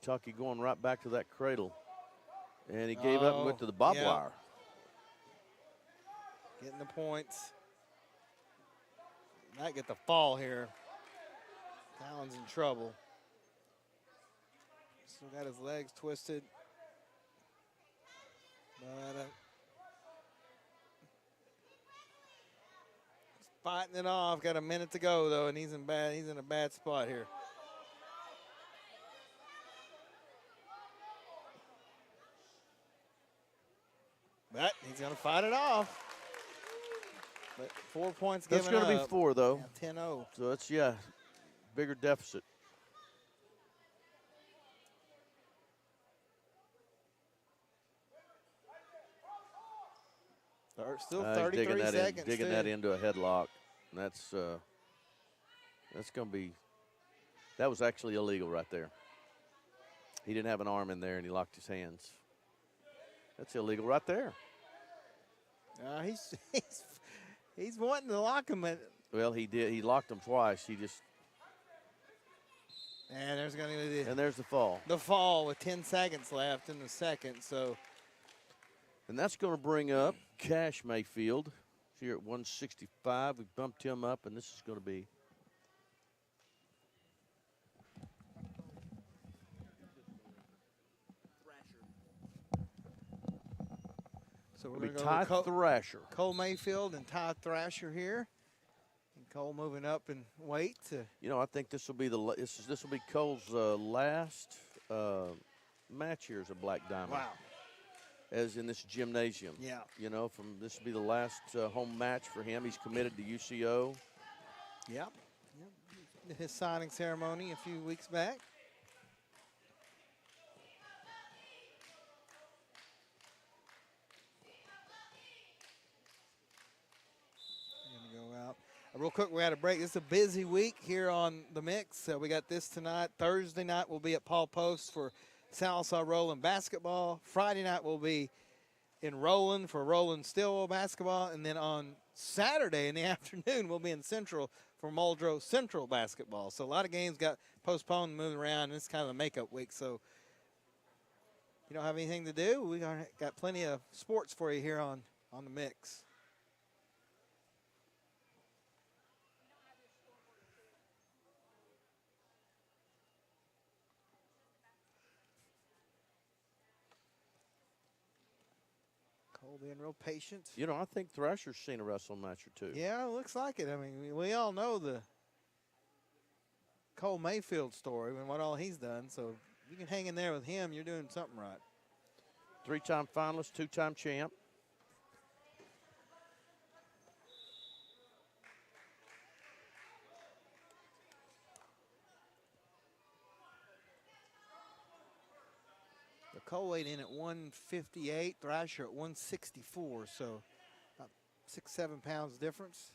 Utaki going right back to that cradle. And he gave up and went to the barbed wire. Getting the points. Might get the fall here. Talon's in trouble. Still got his legs twisted. But he's fighting it off. Got a minute to go though, and he's in a bad spot here. But he's going to fight it off. But 4 points given up. That's going to be 4, though. Yeah, 10-0. So it's, bigger deficit. Still 33 seconds. Digging that into a headlock. And that's going to be – that was actually illegal right there. He didn't have an arm in there, and he locked his hands. That's illegal right there. He's wanting to lock him. Well, he did. He locked him twice. He just. And there's going to be and there's the fall. The fall with 10 seconds left in the second. So. And that's going to bring up Cash Mayfield here at 165. We bumped him up, and this is going to be. So we're going to Ty go Thrasher. Cole Mayfield and Ty Thrasher here. And Cole moving up in weight. I think this will be this will be Cole's last match here as a Black Diamond. Wow. As in this gymnasium. Yeah. This will be the last home match for him. He's committed to UCO. Yep. His signing ceremony a few weeks back. Real quick, we're at a break. It's a busy week here on the Mix. We got this tonight. Thursday night we'll be at Paul Post for Sallisaw Roland basketball. Friday night we'll be in Roland for Roland Stillwell basketball. And then on Saturday in the afternoon we'll be in Central for Muldrow Central basketball. So a lot of games got postponed and moving around. And it's kind of a makeup week. So if you don't have anything to do, we got plenty of sports for you here on the Mix. Cole being real patient. You know, I think Thrasher's seen a wrestling match or two. Yeah, it looks like it. I mean, we all know the Cole Mayfield story and what all he's done. So you can hang in there with him, you're doing something right. 3-time finalist, 2-time champ. Cole weighed in at 158, Thrasher at 164, so about 6-7 pounds difference.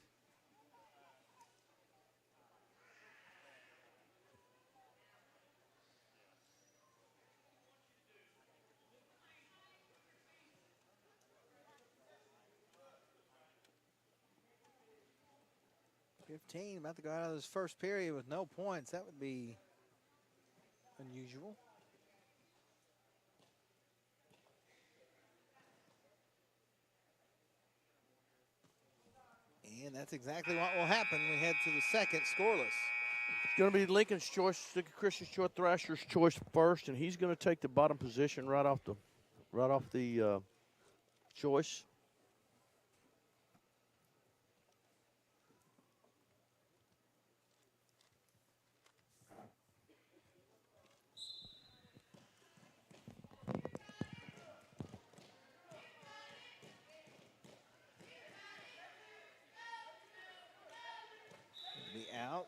About to go out of this first period with no points. That would be unusual. And that's exactly what will happen. We head to the second, scoreless. It's going to be Lincoln's choice, Lincoln Christian's choice, Thrasher's choice first, and he's going to take the bottom position right off the choice. Out.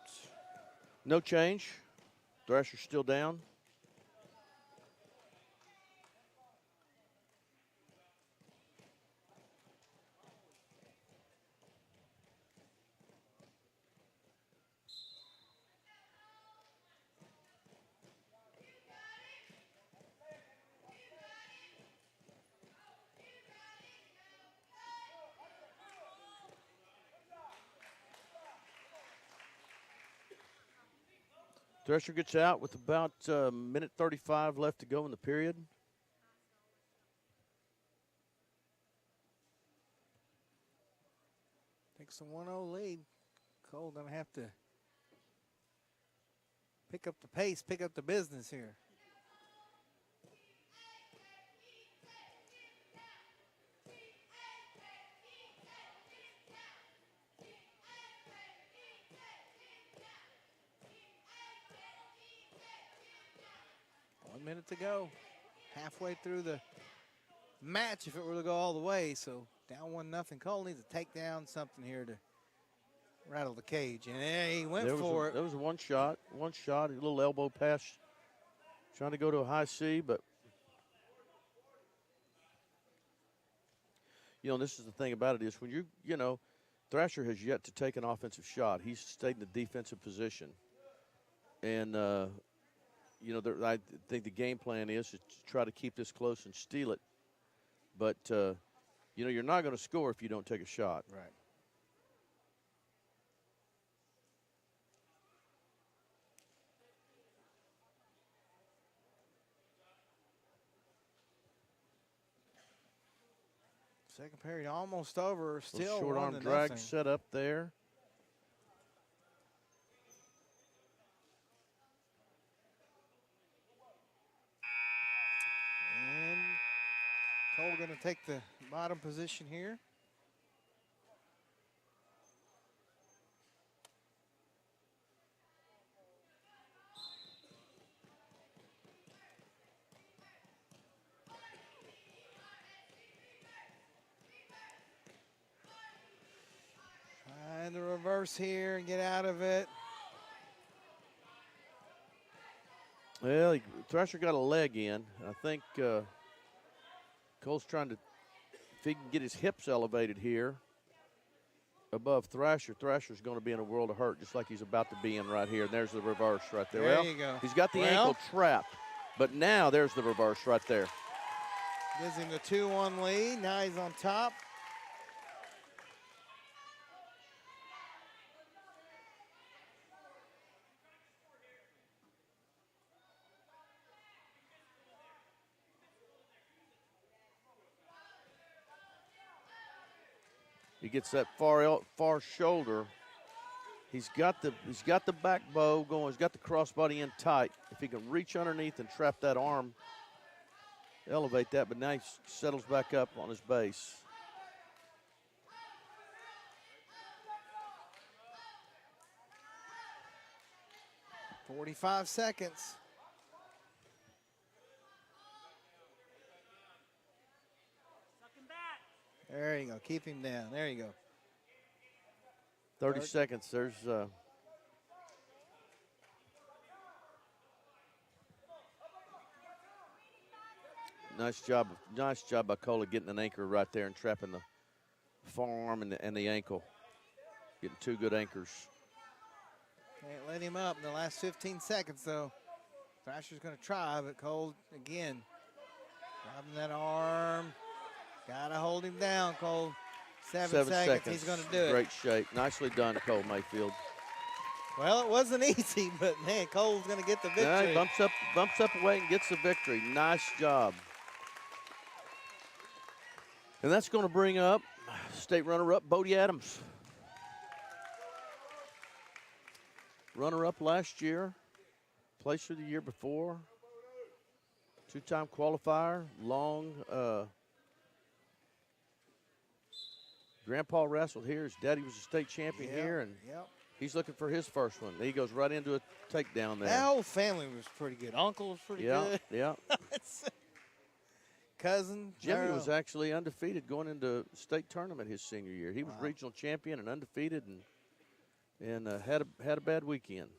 No change. Thrasher's still down. Thrasher gets out with about minute 35 left to go in the period. Takes a 1-0 lead. Cole going to have to pick up the pace, pick up the business here. Minute to go. Halfway through the match if it were to go all the way. So down 1-0. Cole needs to take down something here to rattle the cage. And there he went for it. There was one shot, a little elbow pass. Trying to go to a high C, but you know, this is the thing about it is when you know, Thrasher has yet to take an offensive shot. He's stayed in the defensive position. And you know, I think the game plan is to try to keep this close and steal it. But, you know, you're not going to score if you don't take a shot. Right. Second period almost over. Still short arm drag set up there. Cole going to take the bottom position here. Trying to reverse here and get out of it. Well, Thrasher got a leg in. I think Cole's trying to, if he can get his hips elevated here. above Thrasher. Thrasher's going to be in a world of hurt, just like he's about to be in right here. And there's the reverse right there. There you go. He's got the ankle trapped, but now there's the reverse right there. Gives him the 2-1 lead. Now he's on top. He gets that far shoulder. He's got the back bow going. He's got the crossbody in tight. If he can reach underneath and trap that arm, elevate that, but now he settles back up on his base. .45 seconds. There you go. Keep him down. There you go. 30 seconds. There's nice job by Cola getting an anchor right there and trapping the forearm and the ankle. Getting two good anchors. Can't let him up in the last 15 seconds, though. Thrasher's going to try, but Cole, again, grabbing that arm. Got to hold him down, Cole. 7 seconds. He's going to do it. Great shape. Nicely done, Cole Mayfield. Well, it wasn't easy, but, man, Cole's going to get the victory. Yeah, he bumps up a weight and gets the victory. Nice job. And that's going to bring up state runner-up Bodie Adams. Runner-up last year, placer the year before, two-time qualifier, long. Grandpa wrestled here. His daddy was a state champion here, and he's looking for his first one. He goes right into a takedown there. That whole family was pretty good. Uncle was pretty good. Yeah. Cousin. Jimmy was actually undefeated going into state tournament his senior year. He was regional champion and undefeated, and had a bad weekend.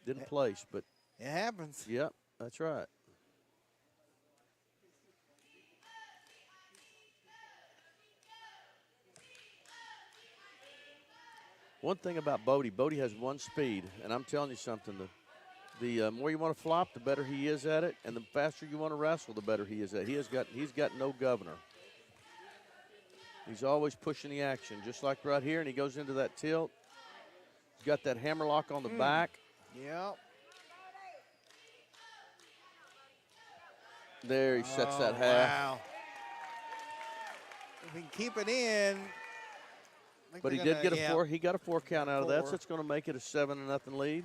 Didn't place, but it happens. Yep, that's right. One thing about Bodie has one speed, and I'm telling you something, the more you want to flop, the better he is at it, and the faster you want to wrestle, the better he is at it. He's got no governor. He's always pushing the action, just like right here, and he goes into that tilt. He's got that hammerlock on the back. Yep. There he sets that half. Wow. If he can keep it in. But he did get he got a 4 count out of that, so it's going to make it a 7-0 lead.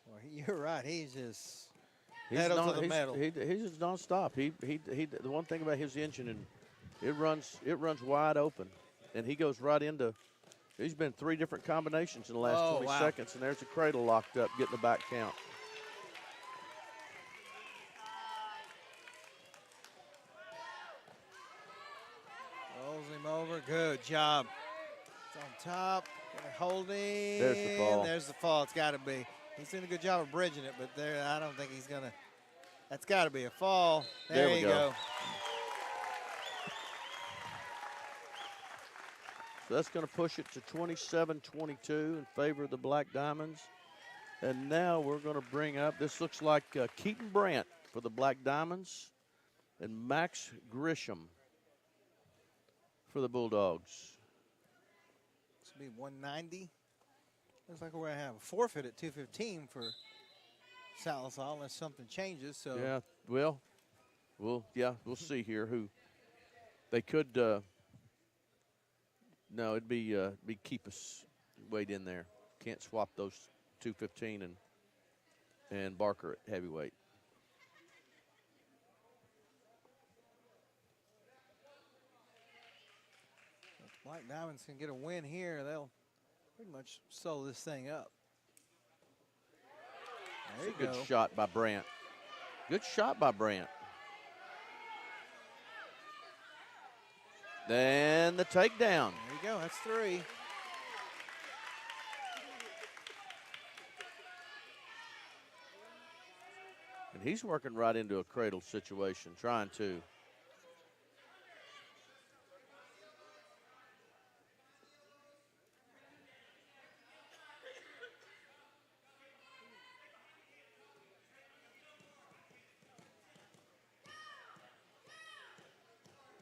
Well, you're right. He's just pedal to the metal. He's just nonstop. The one thing about his engine, and it runs wide open, and he goes right into. He's been 3 different combinations in the last 20 seconds, and there's the cradle locked up, getting the back count. Rolls him over. Good job. It's on top. Holding. There's the fall. There's the fall. It's got to be. He's doing a good job of bridging it, but there, I don't think he's going to. That's got to be a fall. There you go. So that's going to push it to 27-22 in favor of the Black Diamonds. And now we're going to bring up, this looks like Keaton Brandt for the Black Diamonds and Max Grisham for the Bulldogs. This will be 190. Looks like we're going to have a forfeit at 215 for Sallisaw unless something changes. So yeah, well, we'll see here who they could. No, it'd be keep us weight in there. Can't swap those 215 and Barker at heavyweight. if Black Diamonds can get a win here, they'll pretty much sew this thing up. There you go. Good shot by Brandt. Good shot by Brandt. Then the takedown. There you go. That's 3. And he's working right into a cradle situation, trying to.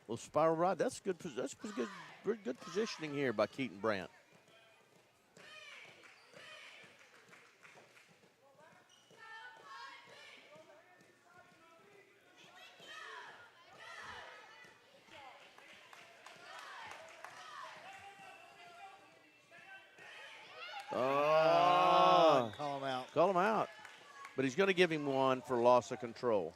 Well, spiral ride. That's good. That's good positioning here by Keaton Brandt. Call him out. Call him out. But he's going to give him one for loss of control.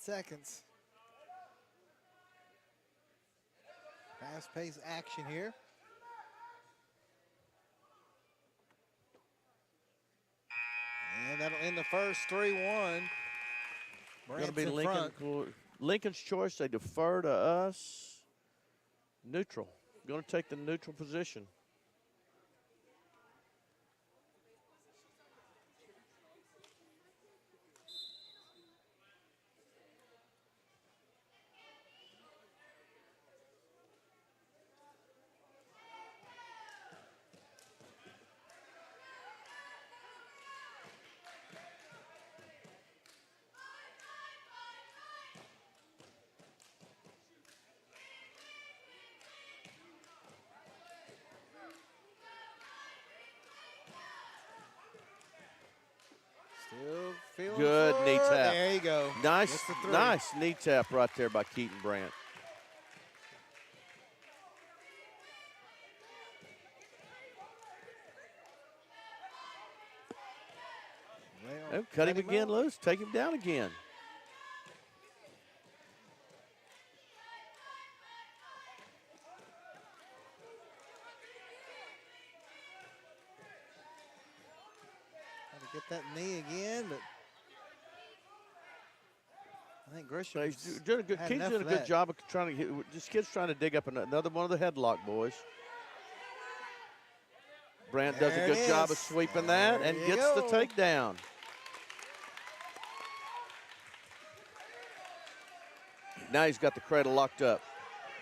Seconds. Fast-paced action here. And that'll end the first 3-1. Going to be Lincoln's choice. They defer to us. Neutral. Going to take the neutral position. Still feeling Good for knee it. tap. There you go. Nice knee tap right there by Keaton Brandt. Oh, cut him again loose. Take him down again. Get that knee again, but I think Grisham He's doing a good job of trying to get. This kid's trying to dig up another one of the headlock boys. Brandt does a good job of sweeping that and gets the takedown. Now he's got the cradle locked up.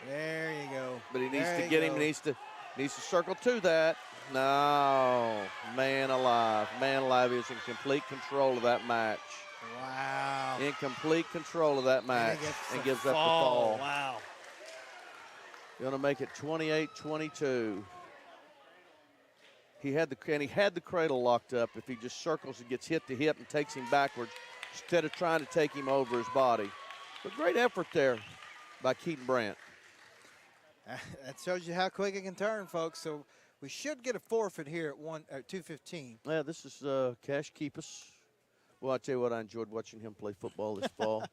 There you go. But he needs to get him. Needs to circle to that. No, man alive. Man alive is in complete control of that match. Wow. In complete control of that match and gives up the fall. Wow. Going to make it 28-22. He had the cradle locked up. If he just circles and gets hit to hip and takes him backwards instead of trying to take him over his body. But great effort there by Keaton Brandt. That shows you how quick it can turn, folks. So we should get a forfeit here at 2:15. Yeah, this is Cash Keepus. Well, I tell you what, I enjoyed watching him play football this fall.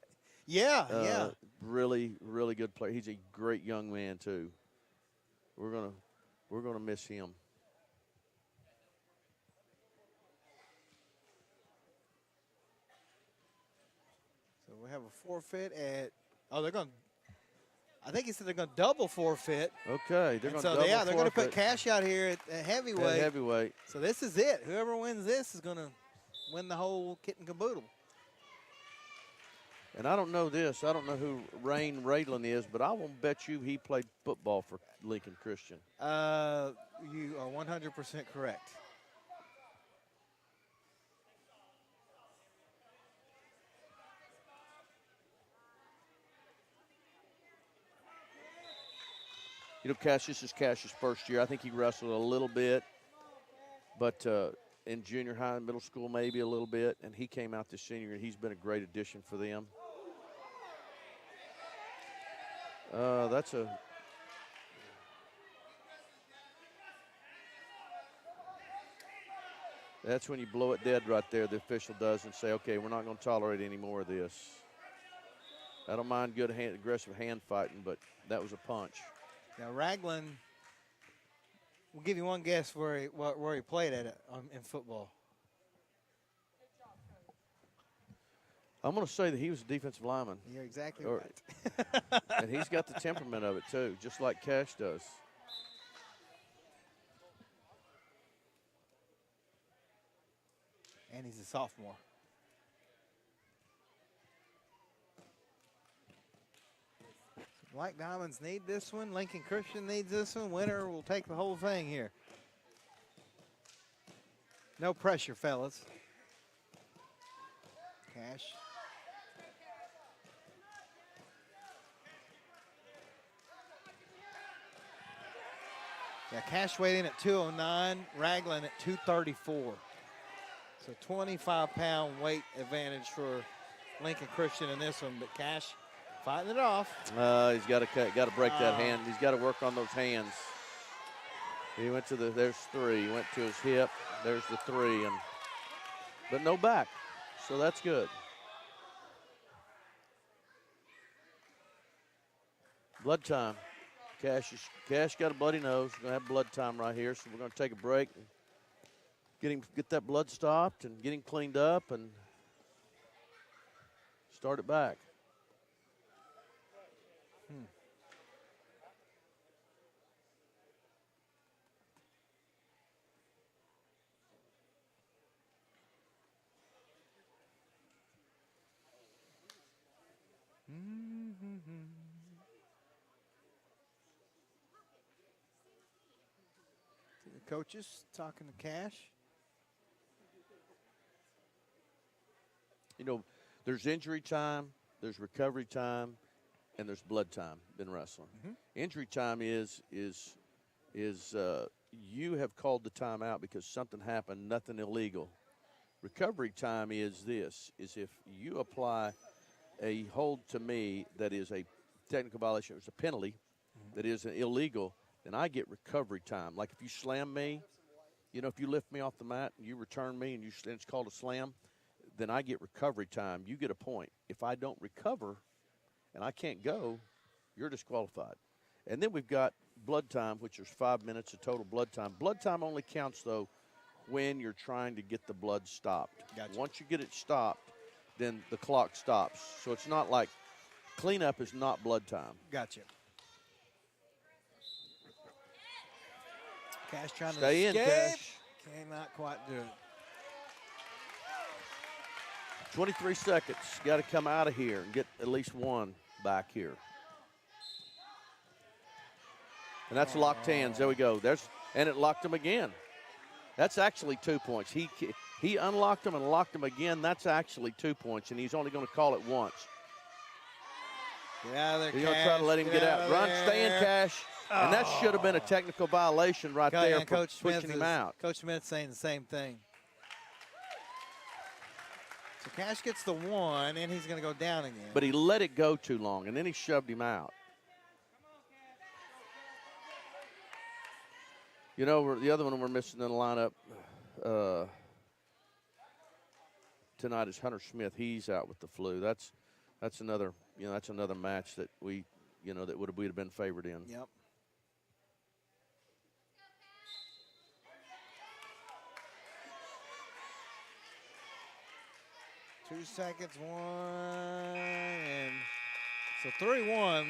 Yeah. Really, really good player. He's a great young man too. We're gonna miss him. So we have a forfeit at. Oh, they're going. I think he said they're going to double forfeit. Okay, they're going to double they're going to put forfeit. Cash out here at heavyweight. At heavyweight. So this is it. Whoever wins this is going to win the whole kit and caboodle. And I don't know this. I don't know who Rain Radlin is, but I won't bet you he played football for Lincoln Christian. You are 100% correct. You know, this is Cash's first year. I think he wrestled a little bit, but in junior high and middle school maybe a little bit, and he came out this senior year, and he's been a great addition for them. That's when you blow it dead right there, the official does, and say, okay, we're not going to tolerate any more of this. I don't mind good aggressive hand fighting, but that was a punch. Now, Ragland, we'll give you one guess where he played at it in football. I'm going to say that he was a defensive lineman. You're exactly right. And he's got the temperament of it, too, just like Cash does. And he's a sophomore. Black Diamonds need this one. Lincoln Christian needs this one. Winner will take the whole thing here. No pressure, fellas. Cash. Yeah, Cash weighed in at 209, Ragland at 234. So 25-pound weight advantage for Lincoln Christian in this one, but Cash fighting it off. He's got to break that hand. He's got to work on those hands. He went to there's three. He went to his hip. There's the three, but no back. So that's good. Blood time. Cash got a bloody nose. We're going to have blood time right here, so we're going to take a break and get that blood stopped and get him cleaned up and start it back. The coaches talking to Cash. You know, there's injury time, there's recovery time, and there's blood time in wrestling. Injury time is you have called the timeout because something happened, nothing illegal. Recovery time is if you apply a hold to me that is a technical violation, it's a penalty, that is illegal, then I get recovery time. Like if you slam me, you know, if you lift me off the mat and you return me and it's called a slam, then I get recovery time. You get a point. If I don't recover and I can't go, you're disqualified. And then we've got blood time, which is 5 minutes of total blood time. Blood time only counts, though, when you're trying to get the blood stopped. Gotcha. Once you get it stopped, then the clock stops. So it's not like cleanup is not blood time. Gotcha. Cash trying Stay to in, escape. Cash. Cannot quite do it. 23 seconds. Got to come out of here and get at least one back here. And that's locked hands. There we go. And it locked him again. That's actually 2 points. He unlocked him and locked him again. That's actually 2 points, and he's only going to call it once. Get out of there, He's Cash. going to try to let him get out. Run, stay in, Cash. And that should have been a technical violation right there for Coach pushing him out. Coach Smith's saying the same thing. So Cash gets the one, and he's going to go down again. But he let it go too long, and then he shoved him out. You know, the other one we're missing in the lineup tonight is Hunter Smith. He's out with the flu. That's another match that we'd have been favored in. Yep. Two seconds, one, and so 3-1.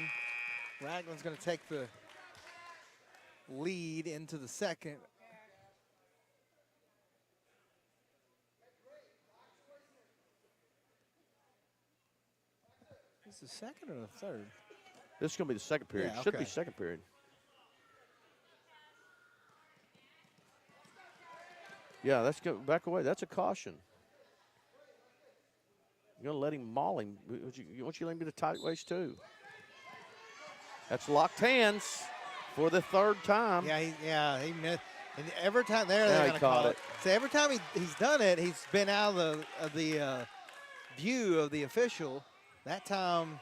Ragland's going to take the lead into the second. Is the second or the third? This is going to be the second period. Yeah, Should be okay. second period. Yeah, let's go back away. That's a caution. You're going to let him maul him. Won't you let him get a tight waist too? That's locked hands for the third time. He missed. And every time they're Yeah, going he to caught call it. So every time he's done it, he's been out of the view of the official. That time,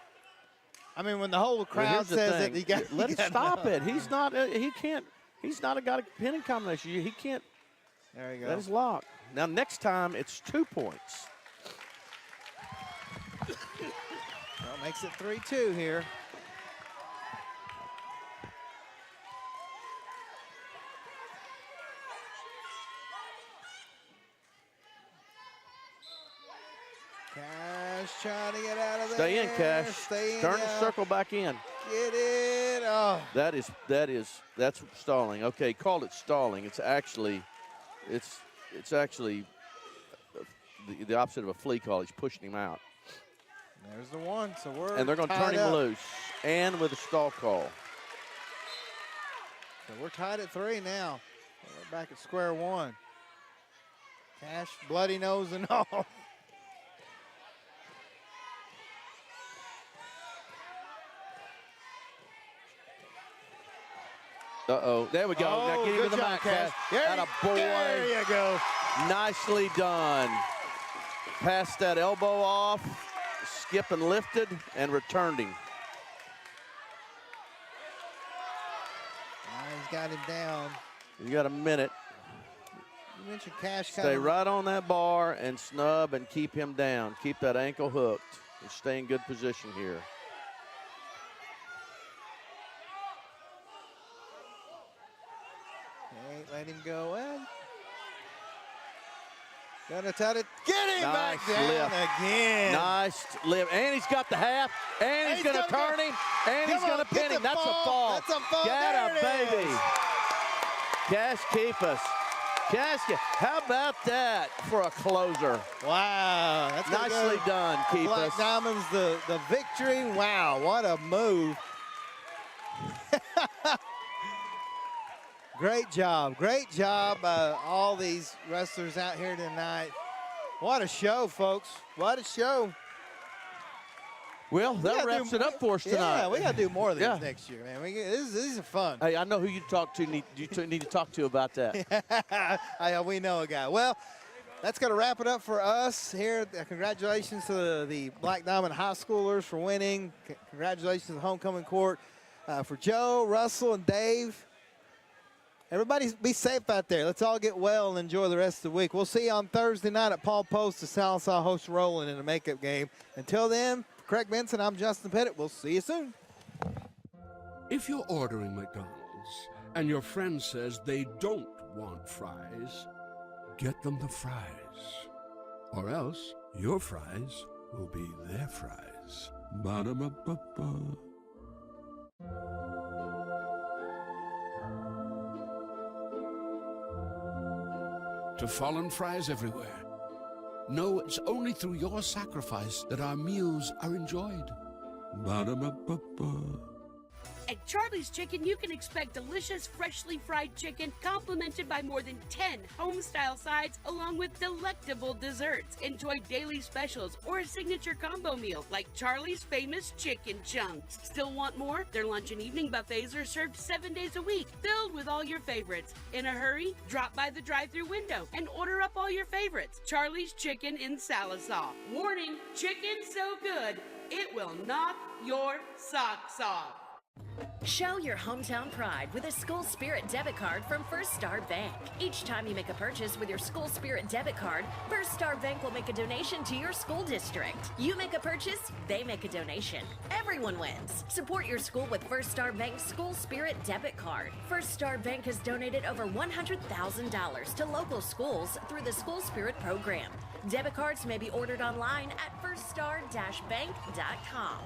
I mean, when the whole crowd says that he let him stop it. He's not. He can't. He's not a guy pinning combination. He can't There you go. That is locked. Now, next time, it's 2 points. Well, makes it 3-2 here. Cash trying to get out of there. Stay in, Cash. Stay in. Turn the circle back in. Get it. Oh. That's stalling. Okay, called it stalling. It's actually the opposite of a flea call. He's pushing him out. There's the one. So they're going to turn him loose, and with a stall call. So we're tied at 3 now. We're back at square one. Cash, bloody nose and all. Uh-oh. There we go. Now get him in the mat, Cash. Atta boy. There you go. Nicely done. Passed that elbow off, skip and lifted, and returned him. He's got him down. You got a minute. You mentioned Cash. Stay right on that bar and snub and keep him down. Keep that ankle hooked and stay in good position here. Let him go in. Gonna tell it. Get him back down again. Nice lift. And he's got the half. And he's going to turn him. And he's going to pin him. That's a fall. That's a fall. Get a baby. Cash keep us. Cash, how about that for a closer? Wow. That's nicely done, keep Black us. Diamonds the victory. Wow, what a move. Great job. Great job, all these wrestlers out here tonight. What a show, folks. What a show. Well, that wraps it up for us tonight. Yeah, we got to do more of these next year, man. These are fun. Hey, I know who you talk to. Need to talk to about that. We know a guy. Well, that's going to wrap it up for us here. Congratulations to the Black Diamond High Schoolers for winning. Congratulations to the homecoming court for Joe, Russell, and Dave. Everybody be safe out there. Let's all get well and enjoy the rest of the week. We'll see you on Thursday night at Paul Post. The Sallisaw hosts Roland in a makeup game. Until then, for Craig Benson, I'm Justin Pettit. We'll see you soon. If you're ordering McDonald's and your friend says they don't want fries, get them the fries. Or else your fries will be their fries. Ba-da-ba-ba-ba. To fallen fries everywhere, know it's only through your sacrifice that our meals are enjoyed. Ba-da-ba-ba-ba. At Charlie's Chicken, you can expect delicious, freshly fried chicken complemented by more than 10 home-style sides along with delectable desserts. Enjoy daily specials or a signature combo meal like Charlie's famous chicken chunks. Still want more? Their lunch and evening buffets are served 7 days a week, filled with all your favorites. In a hurry? Drop by the drive-thru window and order up all your favorites. Charlie's Chicken in Sallisaw. Warning, chicken so good, it will knock your socks off. Show your hometown pride with a School Spirit debit card from First Star Bank. Each time you make a purchase with your School Spirit debit card, First Star Bank will make a donation to your school district. You make a purchase, they make a donation. Everyone wins. Support your school with First Star Bank's School Spirit debit card. First Star Bank has donated over $100,000 to local schools through the School Spirit program. Debit cards may be ordered online at firststar-bank.com.